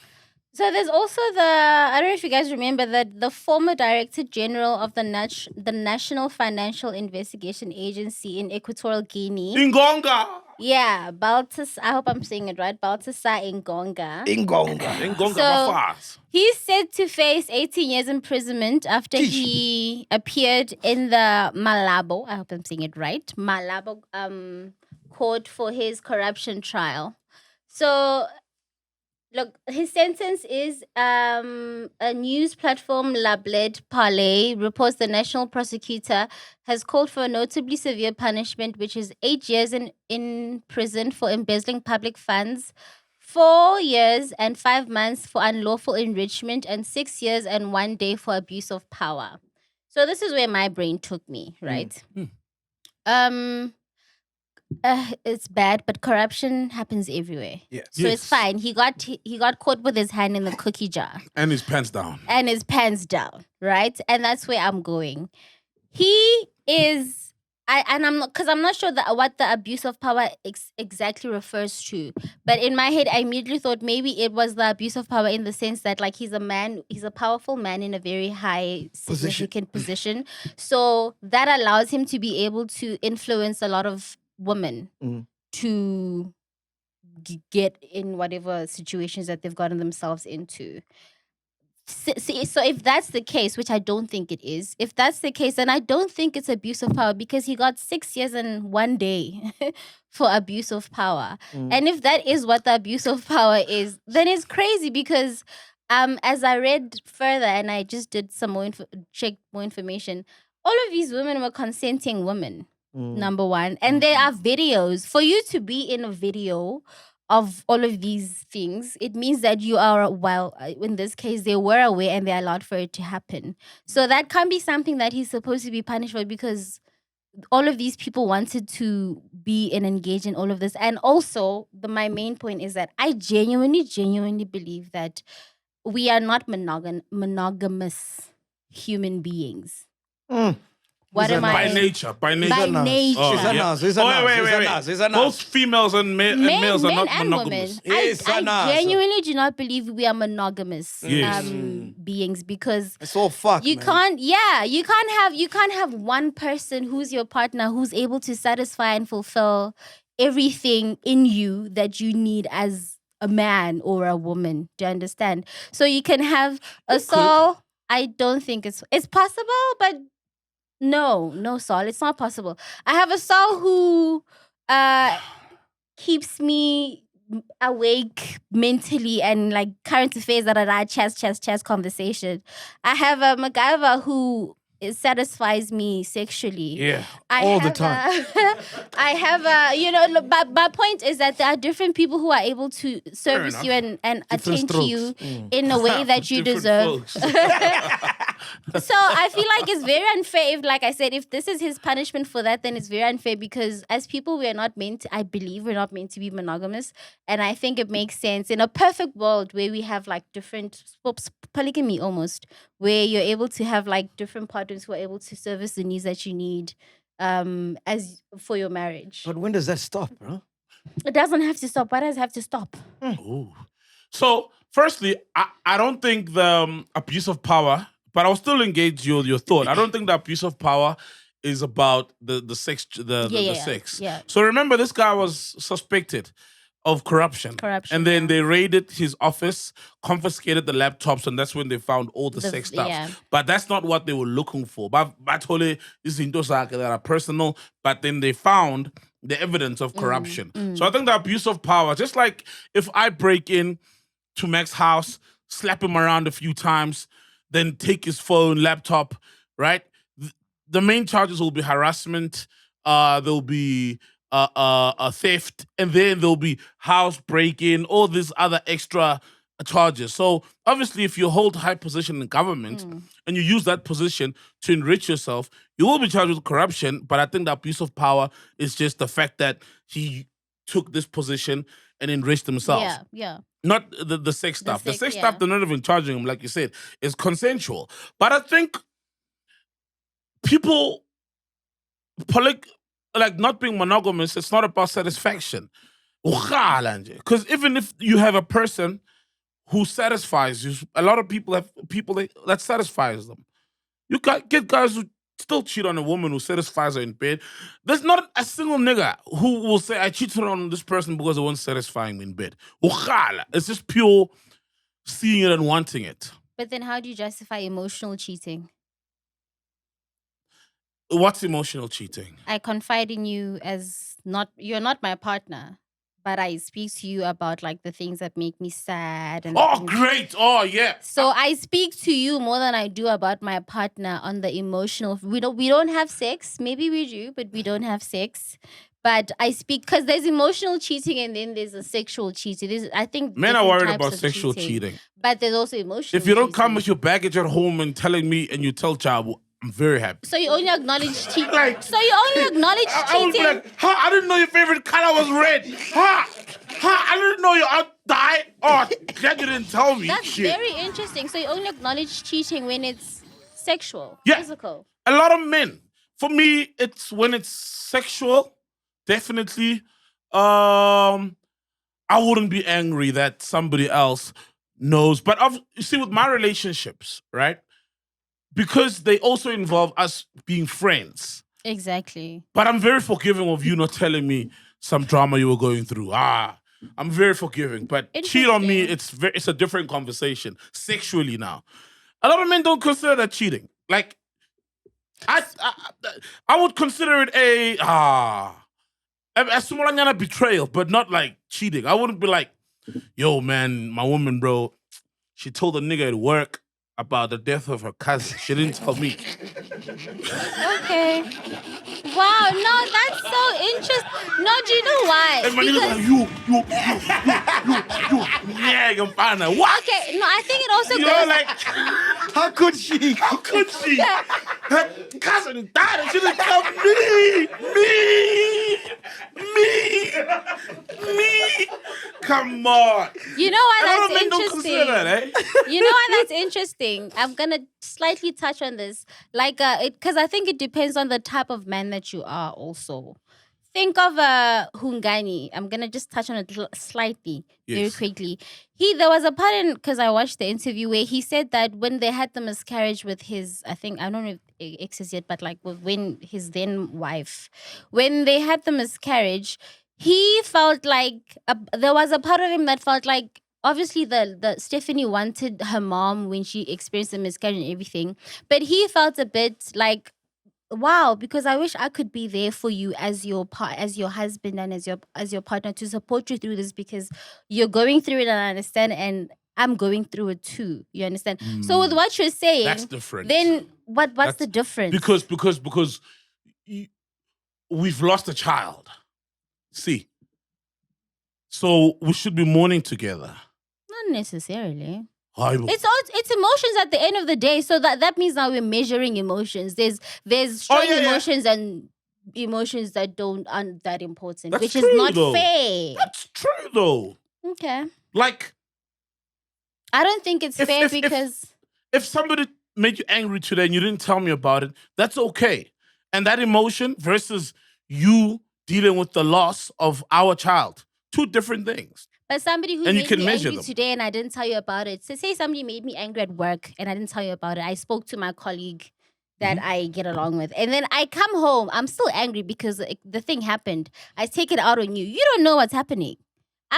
So there's also I don't know if you guys remember that the former Director General of the National Financial Investigation Agency in Equatorial Guinea. Engonga. Yeah, I hope I'm saying it right. Baltasar Engonga. Engonga, So- Mafas. He's set to face 18 years imprisonment after he appeared in the Malabo, I hope I'm saying it right, Malabo court for his corruption trial. So, look, his sentence is a news platform, Lablet Parley, reports the national prosecutor has called for a notably severe punishment, which is 8 years in prison for embezzling public funds, 4 years and 5 months for unlawful enrichment, and 6 years and 1 day for abuse of power. So this is where my brain took me, right? It's bad, but corruption happens everywhere. Yes. So it's fine. He got caught with his hand in the cookie jar And his pants down. and his pants down, right? And that's where I'm going. He is I'm not sure what the abuse of power exactly refers to. But in my head, I immediately thought maybe it was the abuse of power in the sense that like he's a powerful man in a very high significant position. So that allows him to be able to influence a lot of women to get in whatever situations that they've gotten themselves into. So if that's the case, which I don't think it is, if that's the case, then I don't think it's abuse of power because he got 6 years and 1 day for abuse of power. And if that is what the abuse of power is, then it's crazy because as I read further and I just did some more check more information, all of these women were consenting women, number one. And there are videos. For you to be in a video of all of these things, it means that you are, in this case, they were aware and they allowed for it to happen. So that can't be something that he's supposed to be punished for because all of these people wanted to be and engage in all of this. And also, my main point is that I genuinely believe that we are not monogamous human beings. What am I? By nature. By nature. Wait. Both females and males are not monogamous. I genuinely do not believe we are monogamous beings because it's all fucked. You can't have one person who's your partner who's able to satisfy and fulfill everything in you that you need as a man or a woman. Do you understand? So you can have a soul. I don't think it's possible, but no, Saul, it's not possible. I have a soul who keeps me awake mentally and like current affairs that are chess conversation. I have a MacGyver who satisfies me sexually. Yeah, all the time. I have but my point is that there are different people who are able to service you and attend to you in a way that you deserve. So I feel like it's very unfair if, like I said, if this is his punishment for that, then it's very unfair because as people, I believe we're not meant to be monogamous. And I think it makes sense in a perfect world where we have like different polygamy almost, where you're able to have like different partners who are able to service the needs that you need as for your marriage. But when does that stop, bro? It doesn't have to stop. Why does it have to stop? So, firstly, I don't think the abuse of power, but I'll still engage your thought. I don't think the abuse of power is about the sex. Sex. Yeah. So remember, this guy was suspected of corruption. And then they raided his office, confiscated the laptops, and that's when they found all the sex stuff. Yeah. But that's not what they were looking for. But these things that are personal, but then they found the evidence of corruption. So I think the abuse of power, just like if I break in to Mac's house, slap him around a few times, then take his phone, laptop, right? The main charges will be harassment, there'll be a theft, and then there'll be house break-in, all these other extra charges. So obviously, if you hold high position in government and you use that position to enrich yourself, you will be charged with corruption. But I think the abuse of power is just the fact that he took this position and enriched himself. Yeah. Not the sex stuff. The sex yeah. stuff, they're not even charging him, like you said, is consensual. But I think people, like not being monogamous, it's not about satisfaction. Because even if you have a person who satisfies you, a lot of people have people that satisfies them. You get guys who still cheat on a woman who satisfies her in bed. There's not a single nigga who will say, I cheated on this person because it wasn't satisfying me in bed. It's just pure seeing it and wanting it. But then how do you justify emotional cheating? What's emotional cheating? I confide in you as you're not my partner, but I speak to you about like the things that make me sad. And Great. Oh, yeah. So I speak to you more than I do about my partner on the emotional. We don't have sex. Maybe we do, but we don't have sex. But I speak because there's emotional cheating and then there's a sexual cheating. I think men are worried about sexual cheating. But there's also emotional. If you don't cheating. come with your baggage at home and telling me and you tell Chabu, I'm very happy. So you only acknowledge cheating. So you only acknowledge cheating. I was like, I didn't know your favorite color was red. I didn't know you died. Oh, glad you didn't tell me. That's very interesting. So you only acknowledge cheating when it's sexual, physical. A lot of men, For me, it's when it's sexual, definitely. I wouldn't be angry that somebody else knows. But you see, with my relationships, right? Because they also involve us being friends. Exactly. But I'm very forgiving of you not telling me some drama you were going through. I'm very forgiving. But cheat on me, it's a different conversation. Sexually now. A lot of men don't consider that cheating. Like, I would consider it a betrayal, but not like cheating. I wouldn't be like, yo, man, my woman, bro, she told a nigga at work about the death of her cousin. She didn't tell me. Okay. Wow, no, that's so interesting. No, do you know why? And my nigga's like, you, yeah, you're fine. What? Okay, no, I think it also You goes... know, like, How could she? how could she? Her cousin died and she didn't tell me. Come on. You know why A lot of that's men don't interesting? consider that, eh? You know why that's interesting? I'm gonna slightly touch on this, like, because I think it depends on the type of man that you are. Also, think of Hungani. I'm gonna just touch on it slightly, very quickly. There was a part in, because I watched the interview where he said that when they had the miscarriage with his, I don't know if ex is yet, but like when his then wife, when they had the miscarriage, he felt like there was a part of him that felt like, obviously the Stephanie wanted her mom when she experienced the miscarriage and everything, but he felt a bit like, wow, because I wish I could be there for you as your husband and as your partner to support you through this, because you're going through it and I understand, and I'm going through it too. You understand? So with what you're saying, That's different. Then what's the difference? Because we've lost a child. See, so we should be mourning together. Not necessarily. I- It's emotions at the end of the day. So that means now we're measuring emotions. There's strong emotions and emotions that aren't that important, That's which true, is not though. fair. That's true, though. Okay. Like, I don't think it's fair because if somebody made you angry today and you didn't tell me about it, that's okay. And that emotion versus you dealing with the loss of our child, two different things. But somebody who And you made can me measure angry them. today and I didn't tell you about it. So say somebody made me angry at work and I didn't tell you about it. I spoke to my colleague that I get along with. And then I come home. I'm still angry because the thing happened. I take it out on you. You don't know what's happening.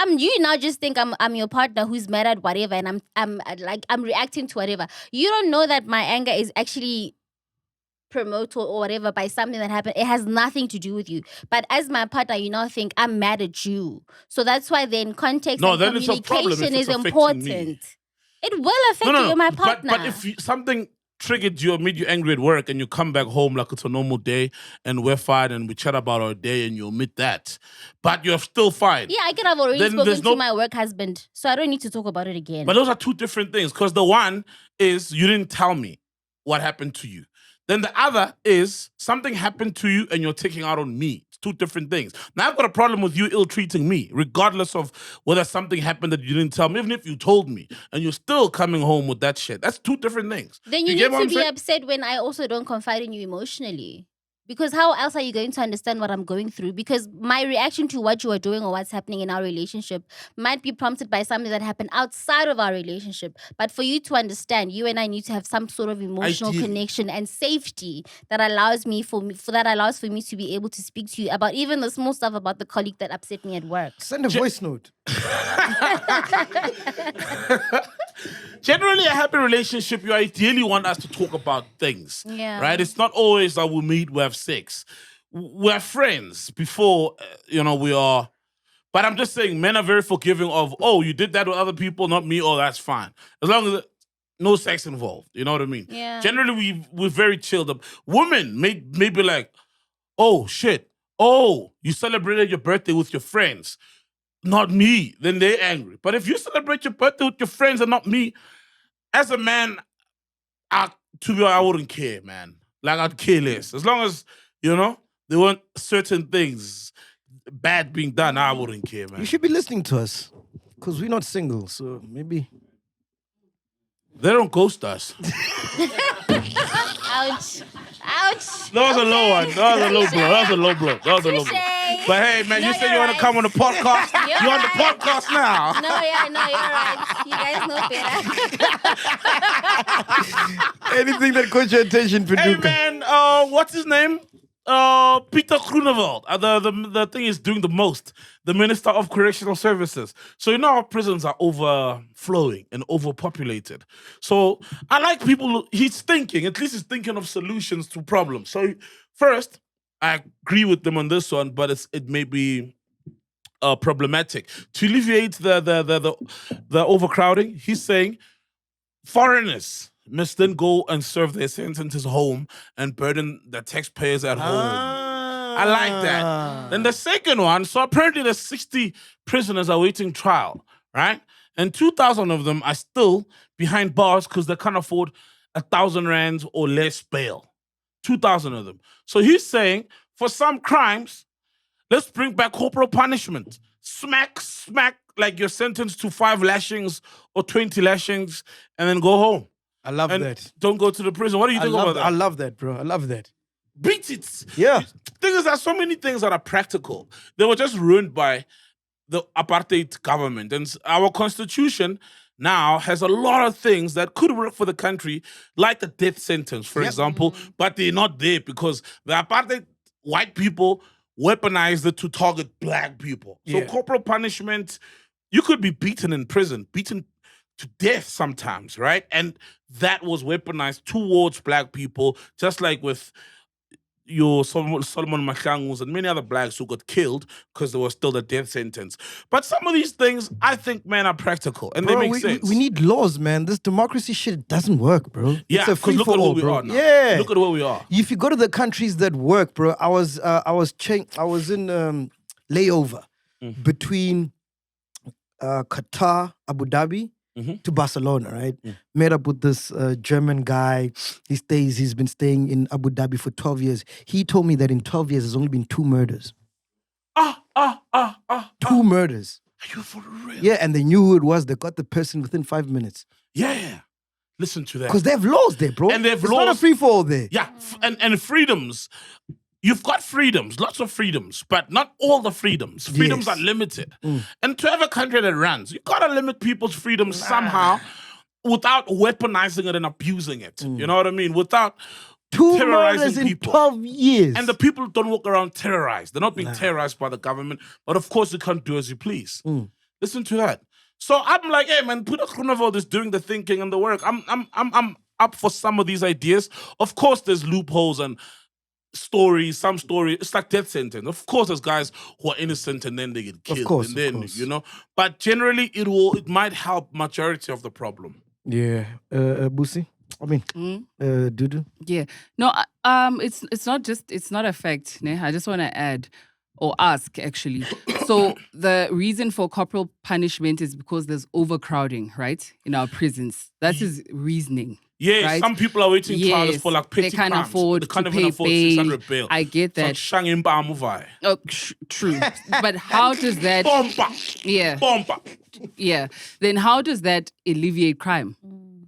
You now just think I'm your partner who's mad at whatever and I'm reacting to whatever. You don't know that my anger is actually promoted or whatever by something that happened. It has nothing to do with you. But as my partner, you now think I'm mad at you. So that's why then context and then it's a problem if communication it's is affecting important. me. It will affect you, you're my partner. But if something triggered you or made you angry at work and you come back home like it's a normal day and we're fine and we chat about our day and you omit that, but you're still fine. Yeah, I could have already Then spoken there's to my work husband, so I don't need to talk about it again. But those are two different things, because the one is you didn't tell me what happened to you. Then the other is something happened to you and you're taking out on me. It's two different things. Now I've got a problem with you ill-treating me, regardless of whether something happened that you didn't tell me, even if you told me, and you're still coming home with that shit. That's two different things. Then you get need what to I'm be saying? upset when I also don't confide in you emotionally. Because how else are you going to understand what I'm going through? Because my reaction to what you are doing or what's happening in our relationship might be prompted by something that happened outside of our relationship. But for you to understand, you and I need to have some sort of emotional connection and safety that allows for me to be able to speak to you about even the small stuff about the colleague that upset me at work. Send a voice note. Generally, a happy relationship, you ideally want us to talk about things. Yeah. Right? It's not always that we meet, we have sex. We're friends before, we are. But I'm just saying, men are very forgiving of, oh, you did that with other people, not me, oh, that's fine. As long as no sex involved. You know what I mean? Yeah. Generally, we're very chilled up. Women may be like, oh, shit. Oh, you celebrated your birthday with your friends. Not me. Then they're angry. But if you celebrate your birthday with your friends and not me, as a man, I wouldn't care, man. Like, I'd care less. As long as, there weren't certain things bad being done, I wouldn't care, man. You should be listening to us because we're not single, so maybe. They don't ghost us. Ouch. Ouch. That was a low one. That was a low blow. That was a low blow. That was a low blow. Touche. But hey, man, you No, said you're you want to right. come on the podcast. You're You're on the right. podcast now. No, you're right. You guys know better. Anything that caught your attention, Hey, Paduka. man, what's his name? Peter Groenewald. The thing is doing the most. The Minister of Correctional Services. So you know our prisons are overflowing and overpopulated. So I like people. He's thinking. At least he's thinking of solutions to problems. So first, I agree with them on this one, but it may be problematic to alleviate the overcrowding. He's saying foreigners must then go and serve their sentences home and burden the taxpayers at home. I like that. Then the second one, so apparently there's 60 prisoners awaiting trial, right? And 2,000 of them are still behind bars because they can't afford 1,000 rands or less bail. 2,000 of them. So he's saying for some crimes, let's bring back corporal punishment. Smack, like you're sentenced to 5 lashings or 20 lashings and then go home. I love And that. don't go to the prison. What do you think about that? I love that, bro. I love that. Beat it. Yeah. Thing is, there's so many things that are practical. They were just ruined by the apartheid government. And our constitution now has a lot of things that could work for the country, like the death sentence, for example, but they're not there because the apartheid white people weaponized it to target black people. So corporal punishment, you could be beaten in prison, beaten to death sometimes, right? And that was weaponized towards black people, just like with your Solomon Mahangus and many other blacks who got killed because there was still the death sentence. But some of these things, I think, man, are practical and Bro, they make sense. we need laws, man. This democracy shit doesn't work, bro. Yeah, it's a because look at free-for-all, where we bro. are now. Yeah. Look at where we are. If you go to the countries that work, bro, I was in layover between Qatar, Abu Dhabi to Barcelona, right? Met up with this German guy. He's been staying in Abu Dhabi for 12 years. He told me that in 12 years, there's only been 2 murders. 2 murders. Are you for real? Yeah, and they knew who it was. They got the person within 5 minutes. Yeah. Listen to that. Because they have laws there, bro. And they have it's not a laws. free-for-all there. Yeah, and freedoms. You've got freedoms, lots of freedoms, but not all the freedoms. Freedoms Yes. are limited. And to have a country that runs, you gotta limit people's freedoms somehow without weaponizing it and abusing it. You know what I mean? Without 2 terrorizing murders in people. 12 years. And the people don't walk around terrorized. They're not being terrorized by the government, but of course you can't do as you please. Listen to that. So I'm like, hey man, Peter Groenewald is doing the thinking and the work. I'm up for some of these ideas. Of course, there's loopholes and some stories. It's like death sentence. Of course, there's guys who are innocent and then they get killed. course, and then of course. you know. But generally, it might help majority of the problem. Yeah. Busi? I mean, Dudu? Yeah. No, it's not a fact. Ne? I just want to add or ask actually. So the reason for corporal punishment is because there's overcrowding, right? In our prisons. That's his reasoning. Yeah, right? some people are waiting trials for like petty they can't crimes. afford They can't to even pay afford bail. 600 bail. I get that. Oh, true. But how does that? Bomba. Yeah, Bomba. yeah. Then how does that alleviate crime?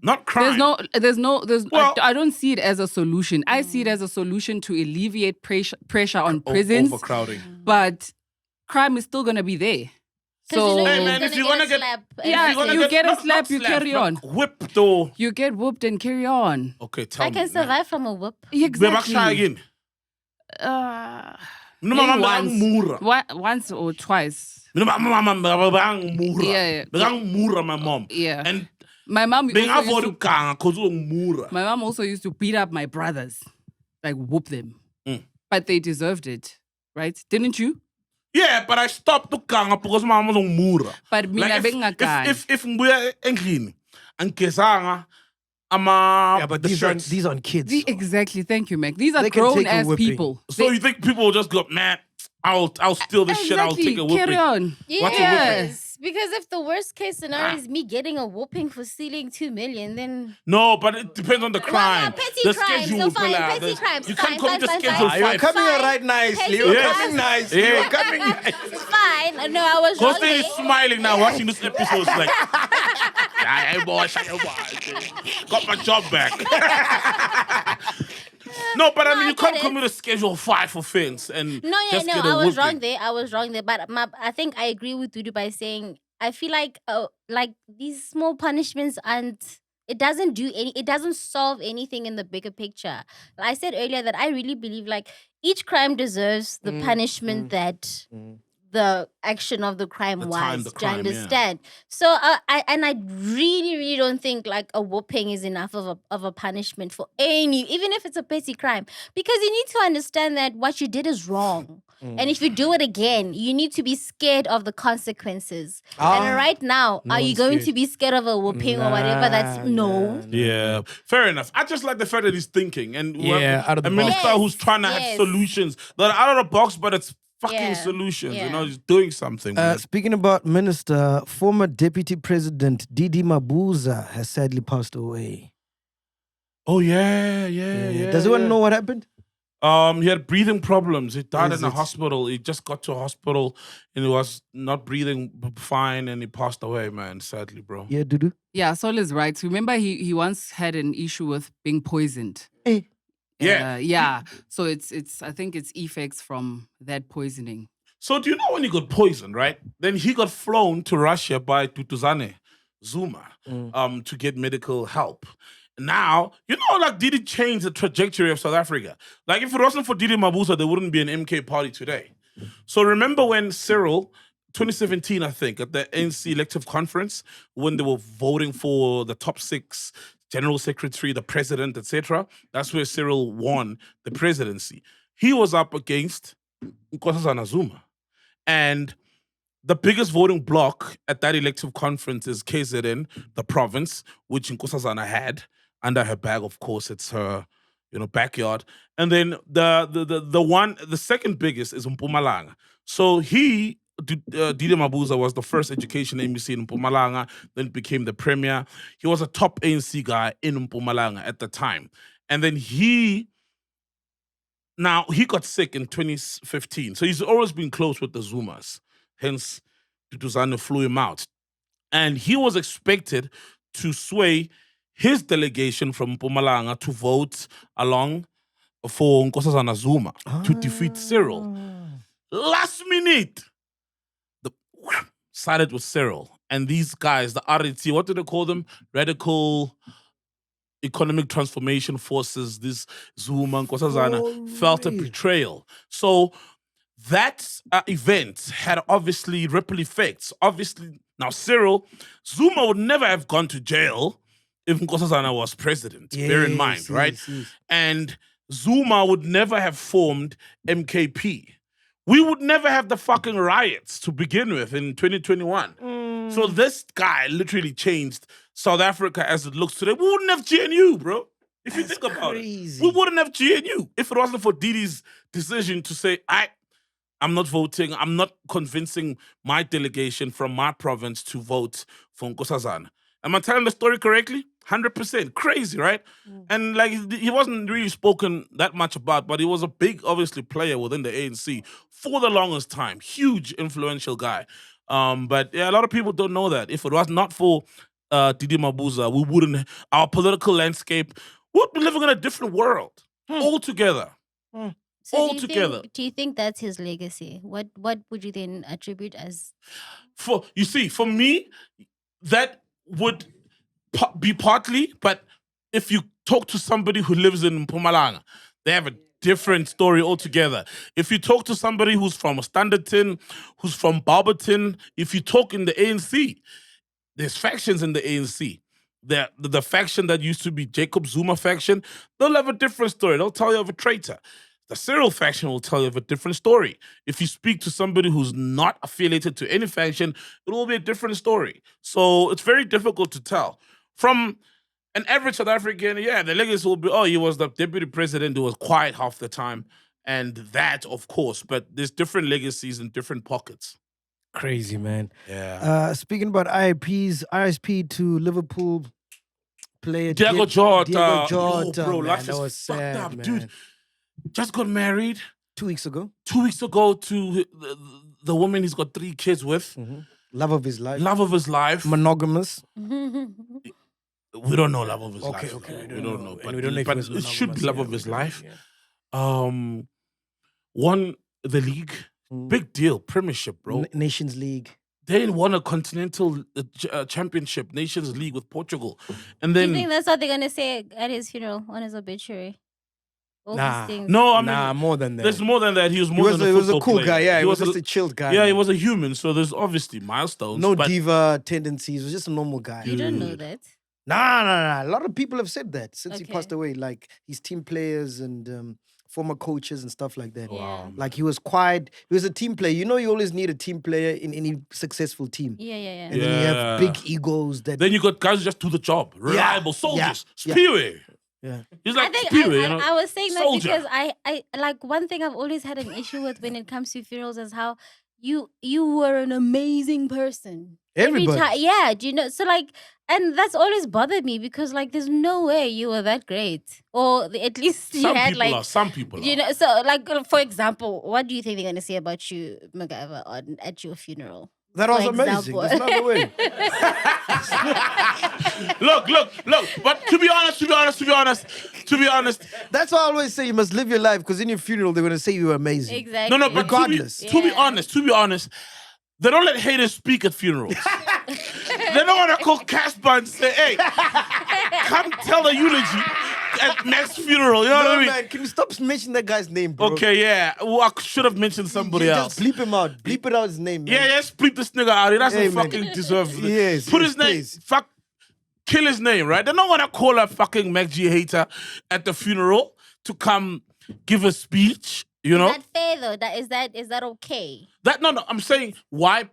Not crime. Well, I don't see it as a solution. I see it as a solution to alleviate pressure on prisons. Overcrowding. But crime is still gonna be there. So Hey, man, if you're gonna get- you get a slap, you carry on. Whipped though. You get whooped and carry on. Okay, tell I me. can survive from a whoop. Exactly. Try again. Maybe once or twice. Yeah, My mom. Yeah. And My mom Mura. My mom also used to beat up my brothers, like whoop them. Mm. But they deserved it, right? Didn't you? Yeah, but I stopped to kanga because my mom was on Mura. But mina Like bengakani. if mbuya endlini angigezanga ama Yeah, but the these shirts. aren't kids. Exactly. Thank you, Mac. These are They can take a grown-ass whipping. people. So you think people will just go, man, I'll steal this shit, I'll take a whooping. Carry on. What's a whooping? Yes. Because if the worst case scenario is me getting a whooping for stealing 2 million, then No, but it depends on the crime. No, petty the crimes, schedule, so fine, Pela, petty crimes, You fine, can't come with the fine, schedule fine. You're five. coming Fine. right nicely. Petty You're crimes. coming nicely. Yeah. You're coming nicely. it's fine. No, I was wrong. Costa is there. smiling now, watching this episode. It's like, hey boy, got my job back. No, but I mean, I you can't get it. commit a Schedule 5 offense and No, just get a I was whooping. wrong there. I was wrong there. But I think I agree with Dudu by saying I feel like these small punishments aren't. It doesn't do any. It doesn't solve anything in the bigger picture. I said earlier that I really believe like each crime deserves the punishment that the action of the crime The was. time, the crime, do you understand? So I really don't think like a whooping is enough of a punishment for even if it's a petty crime, because you need to understand that what you did is wrong. And if you do it again, you need to be scared of the consequences. And right now, no are you one's going scared. to be scared of a whooping or whatever? That's no. Yeah, fair enough. I just like the fact that he's thinking and out of the a box. minister who's trying to have Yes. solutions that are out of the box, but it's fucking Yeah, solutions. You yeah. know, he's doing something. man. Speaking about minister, former Deputy President DD Mabuza has sadly passed away. Oh yeah. Does anyone know what happened? He had breathing problems. He died Is in a it? hospital. He just got to a hospital and he was not breathing fine and he passed away, man. Sadly, bro. Yeah, Dudu. Yeah, Sol is right. Remember, he once had an issue with being poisoned. Yeah. Yeah. So it's I think it's effects from that poisoning. So do you know when he got poisoned, right? Then he got flown to Russia by Tutuzane Zuma to get medical help. Now, you know, like Diddy changed the trajectory of South Africa. Like if it wasn't for Diddy Mabuza, there wouldn't be an MK party today. So remember when Cyril, 2017, I think, at the ANC elective conference, when they were voting for the top 6, general secretary, the president, etc. That's where Cyril won the presidency. He was up against Nkosazana Zuma. And the biggest voting bloc at that elective conference is KZN, the province, which Nkosazana had under her bag. Of course, it's her, backyard. And then the second biggest is Mpumalanga. So Didi Mabuza was the first education MEC in Mpumalanga, then became the premier. He was a top ANC guy in Mpumalanga at the time. And then he got sick in 2015. So he's always been close with the Zumas. Hence, Tutuzane flew him out. And he was expected to sway his delegation from Mpumalanga to vote along for Nkosazana Zuma to defeat Cyril. Last minute, sided with Cyril. And these guys, the RET, what do they call them? Radical Economic Transformation Forces, this Zuma and Nkosazana felt a betrayal. So that event had obviously ripple effects. Obviously, now Zuma would never have gone to jail if Nkosazana was president. Bear in mind, right? Yes. And Zuma would never have formed MKP. We would never have the fucking riots to begin with in 2021. So this guy literally changed South Africa as it looks today. We wouldn't have GNU, bro. If you think about crazy. it. We wouldn't have GNU if it wasn't for Didi's decision to say, I'm not voting. I'm not convincing my delegation from my province to vote for Nkosazana. Am I telling the story correctly? 100%. Crazy, right? And like he wasn't really spoken that much about, but he was a big, obviously, player within the ANC for the longest time. Huge, influential guy. But yeah, a lot of people don't know that. If it was not for Didi Mabuza, our political landscape would be living in a different world altogether. So do you think that's his legacy? What would you then attribute as? For me, that would be partly, but if you talk to somebody who lives in Mpumalanga, they have a different story altogether. If you talk to somebody who's from Standerton, who's from Barberton, if you talk in the ANC, there's factions in the ANC. The faction that used to be Jacob Zuma faction, they'll have a different story. They'll tell you of a traitor. The Cyril faction will tell you of a different story. If you speak to somebody who's not affiliated to any faction, it will be a different story. So it's very difficult to tell. From an average South African, the legacy will be, he was the deputy president who was quiet half the time. And that, of course, but there's different legacies in different pockets. Crazy, man. Yeah. Speaking about IPs, RSP to Liverpool player Diego Jota. Bro, life that is was fucked sad, up, man. dude. Just got married 2 weeks ago. 2 weeks ago to the woman he's got 3 kids with. Love of his life. Love of his life. Monogamous. We don't know love of his life. Okay. We don't know. And we don't know if But it was it should be love monogamous, of his life. yeah. won the league. Big deal, Premiership, bro. Nations League. They won a continental championship, Nations League with Portugal, and Do then you think that's what they're gonna say at his funeral on his obituary? All Nah. these things. no, I mean, more than that. there's more than that. He was He more was, than he a was a football cool player. guy, yeah. He was just a a chilled guy. Yeah, he was a human. So there's obviously milestones. No but diva tendencies. He was just a normal guy. You don't know that. Nah. A lot of people have said that since he Okay. passed away. Like his team players and former coaches and stuff like that. Wow. Like he was quiet. He was a team player. You know, you always need a team player in any successful team. Yeah. And then you have big egos that. Then you got guys who just do the job, reliable soldiers, yeah. Spewy. Yeah. He's I like think Spewy, you know. I was saying that Soldier. because I like one thing I've always had an issue with when it comes to funerals is how you were an amazing person. Everybody. Yeah, do you know? So like, and that's always bothered me because like, there's no way you were that great, or at least you had like. Some people You are. know, so like for example, what do you think they're gonna say about you, MacGyver, at your funeral? That was For amazing. example. There's no way. Look. But to be honest, That's why I always say you must live your life because in your funeral they're gonna say you were amazing. Exactly. no, but Regardless. to be honest, they don't let haters speak at funerals. They don't want to call Casper and say, "Hey, come tell a eulogy at Mac's funeral." You know what I No, mean? man, can you stop mentioning that guy's name, bro? Okay, yeah. Well, I should have mentioned somebody You else. Just bleep him out. Bleep it out his name, man. Yeah, bleep this nigga out. He doesn't Hey, man. fucking deserve it. Yes, Put yes, his name, please. kill his name, right? They're not gonna call a fucking MacG hater at the funeral to come give a speech, you know? Is that fair though? Is that okay? No, I'm saying why.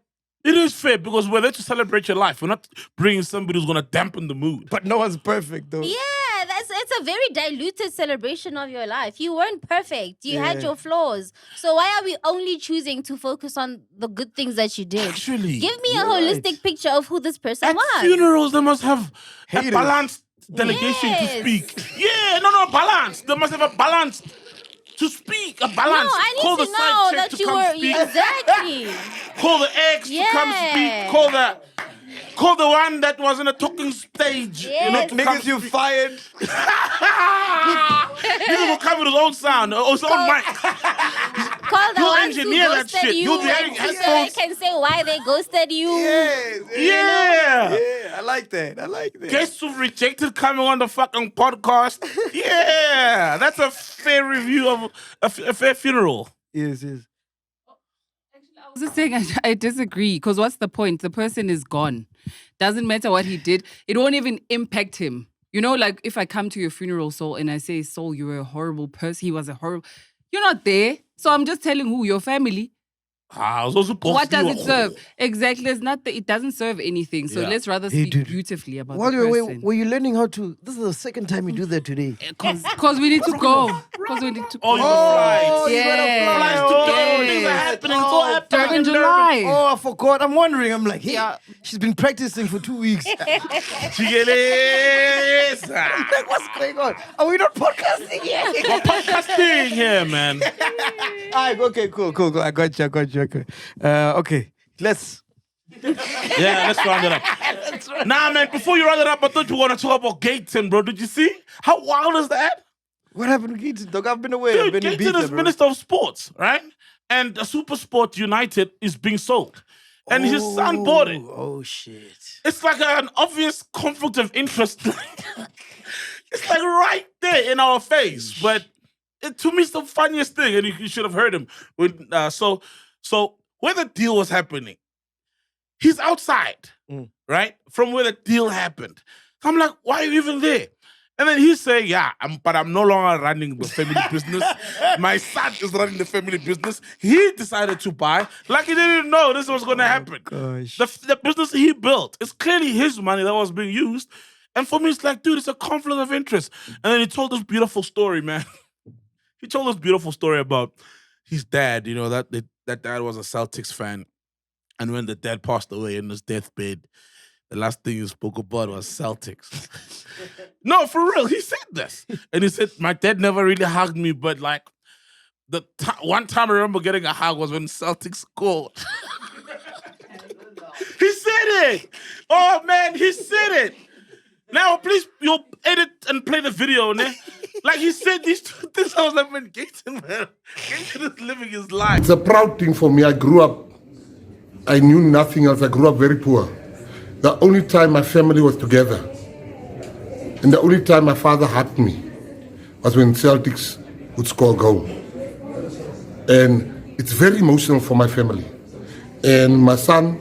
It is fair because we're there to celebrate your life. We're not bringing somebody who's gonna dampen the mood. But no one's perfect, though. Yeah, it's a very diluted celebration of your life. You weren't perfect. You had Yeah. your flaws. So why are we only choosing to focus on the good things that you did? Actually, Give me a you're holistic right. picture of who this person at was. funerals, they must have a Haters. balanced delegation to Yes. speak. Yeah, no, balance. They must have a balance to speak. A No, balance. I need Call the to know side chick that to you come were speak. exactly. Call the ex to come Yeah. speak. Call the one that was in a talking stage. Yes. You know, to come Niggas, you speak. fired. Niggas will come with his own sound, or his own mic. Call the He'll ones who engineer that ghosted shit. you He'll be and having so they headphones. can say why they ghosted you. Yes. Yeah. Yeah, I like that. Guests who've rejected coming on the fucking podcast. Yeah. That's a fair review of a fair funeral. Yes. I was just saying, I disagree. Because what's the point? The person is gone. Doesn't matter what he did. It won't even impact him. You know, like if I come to your funeral, Saul, and I say, Saul, you were a horrible person. He was a horrible. You're not there. So I'm just telling who? Your family. What What does it serve? Exactly. It's not it doesn't serve anything. So Yeah. let's rather Hey, speak dude. beautifully about While the you're away, person. were you learning how to? This is the second time you do that today. Because we need to go. Because we need to Oh, go. you got you gotta Yeah. fly. flights to Oh, Durban. Things are yes. happening. It's all happening. Durban in July. Oh, I forgot. I'm wondering. I'm like, hey, Yeah. she's been practicing for 2 weeks. Chigeleza. Like, what's going on? Are we not podcasting yet? We're podcasting here, man. Alright, okay, cool. I got you. Okay, let's. Yeah, let's round it up. Nah, man, before you round it up, I thought you want to talk about Gayton, bro. Did you see? How wild is that? What happened to Gayton, dog? I've been away. I've Dude, been in Gayton Ibiza, is bro. Minister of Sports, right? And Supersport United is being sold. And his son bought it. Oh, shit. It's like an obvious conflict of interest. It's like right there in our face. But to me, it's the funniest thing. And you should have heard him. So where the deal was happening, he's outside, right? From where the deal happened. I'm like, why are you even there? And then he's saying, yeah, but I'm no longer running the family business. My son is running the family business. He decided to buy. Like he didn't know this was going to happen. Gosh. The business he built, it's clearly his money that was being used. And for me, it's like, dude, it's a conflict of interest. And then he told this beautiful story, man. He told this beautiful story about his dad, you know, that dad was a Celtics fan. And when the dad passed away in his deathbed, the last thing he spoke about was Celtics. No, for real, he said this. And he said, my dad never really hugged me, but like, one time I remember getting a hug was when Celtics scored. He said it. Oh, man, he said it. Now, please, you'll edit and play the video, ne? Like, like he said these two things. I was like, man, Gayton is living his life. It's a proud thing for me. I grew up, I knew nothing else. I grew up very poor. The only time my family was together and the only time my father hugged me was when Celtics would score a goal. And it's very emotional for my family. And my son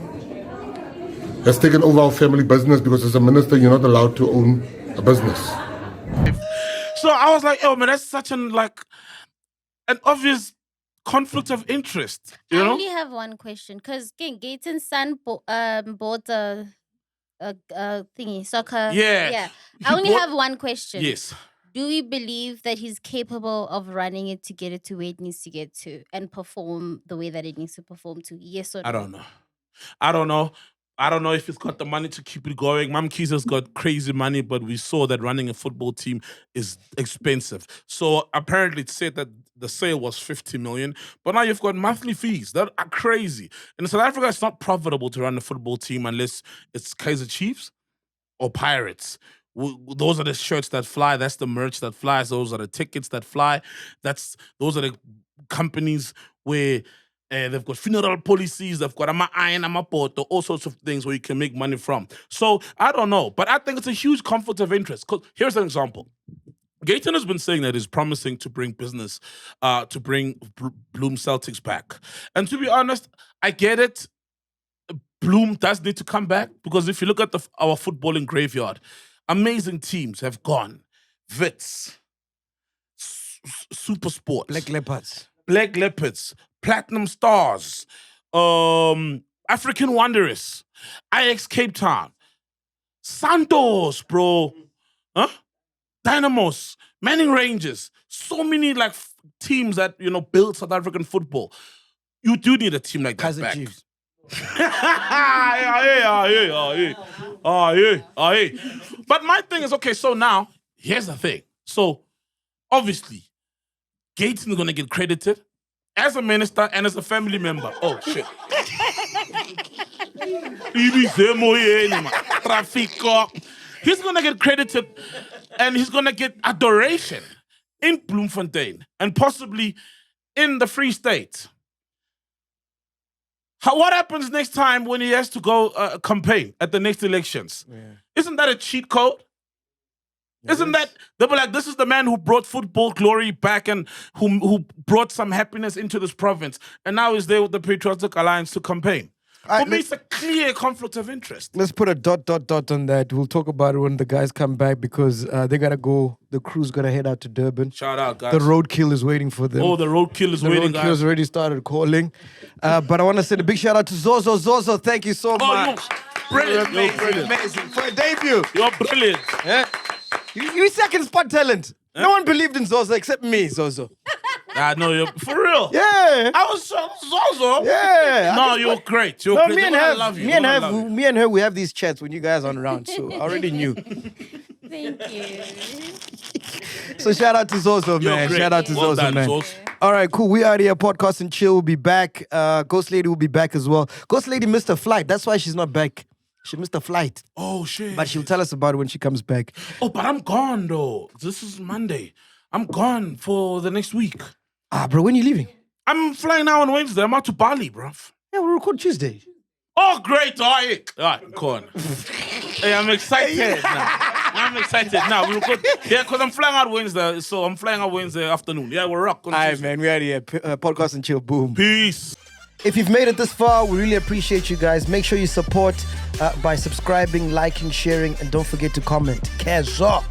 has taken over our family business because as a minister, you're not allowed to own a business. So I was like, oh man, that's such an obvious conflict of interest. You I know? only have one question because Gayton's son bought a thingy, soccer. Yeah. I only have one question. Yes. Do we believe that he's capable of running it to get it to where it needs to get to and perform the way that it needs to perform to? Yes or no? I don't know. I don't know if he's got the money to keep it going. Mamkiza's got crazy money, but we saw that running a football team is expensive. So apparently it said that the sale was 50 million, but now you've got monthly fees that are crazy. In South Africa, it's not profitable to run a football team unless it's Kaizer Chiefs or Pirates. Those are the shirts that fly. That's the merch that flies. Those are the tickets that fly. Those are the companies where they've got funeral policies. They've got all sorts of things where you can make money from. So I don't know, but I think it's a huge conflict of interest. Because here's an example. Gayton has been saying that he's promising to bring business, to bring Bloom Celtics back. And to be honest, I get it. Bloom does need to come back because if you look at our footballing graveyard, amazing teams have gone. Wits, Supersport, Black Leopards, Platinum Stars, African Wanderers, Ajax Cape Town, Santos, bro, Dynamos, Manning Rangers. So many teams that build South African football. You do need a team like that back. Chiefs. But my thing is, okay, so now, here's the thing. So, obviously, Gayton is going to get credited as a minister and as a family member. Oh, shit. He's going to get credited and he's going to get adoration in Bloemfontein and possibly in the Free State. What happens next time when he has to go campaign at the next elections? Yeah. Isn't that a cheat code? Isn't that, they'll be like, this is the man who brought football glory back and who brought some happiness into this province. And now he's there with the Patriotic Alliance to campaign. For me, it's a clear conflict of interest. Let's put a ... on that. We'll talk about it when the guys come back because they got to go. The crew's got to head out to Durban. Shout out, guys. The roadkill is waiting for them. Oh, the roadkill is waiting, guys. The roadkill's already started calling. But I want to send a big shout out to Zozo. Zozo, thank you so much. Brilliant. Amazing. For a debut. You're brilliant. Yeah. You second spot talent. Huh? No one believed in Zozo except me, Zozo. No, you're for real. Yeah. I was Zozo. Yeah. No, you're great. You're great. Me and her, we have these chats when you guys aren't around, so I already knew. Thank you. So shout out to Zozo, man. Shout out to Zozo, done, man. Zozo. All right, cool. We are here. Podcast and Chill will be back. Ghost Lady will be back as well. Ghost Lady missed a flight. That's why she's not back. She missed a flight. Oh, shit. But she'll tell us about it when she comes back. Oh, but I'm gone, though. This is Monday. I'm gone for the next week. Bro, when are you leaving? I'm flying out on Wednesday. I'm out to Bali, bro. Yeah, we'll record Tuesday. Oh, great. All right, go on. Hey, I'm excited now. I'm excited now. We'll record. Yeah, because I'm flying out Wednesday. So I'm flying out Wednesday afternoon. Yeah, we'll rock. All right, man. We are here. Podcast and Chill. Boom. Peace. If you've made it this far, we really appreciate you guys. Make sure you support by subscribing, liking, sharing, and don't forget to comment. Kezo.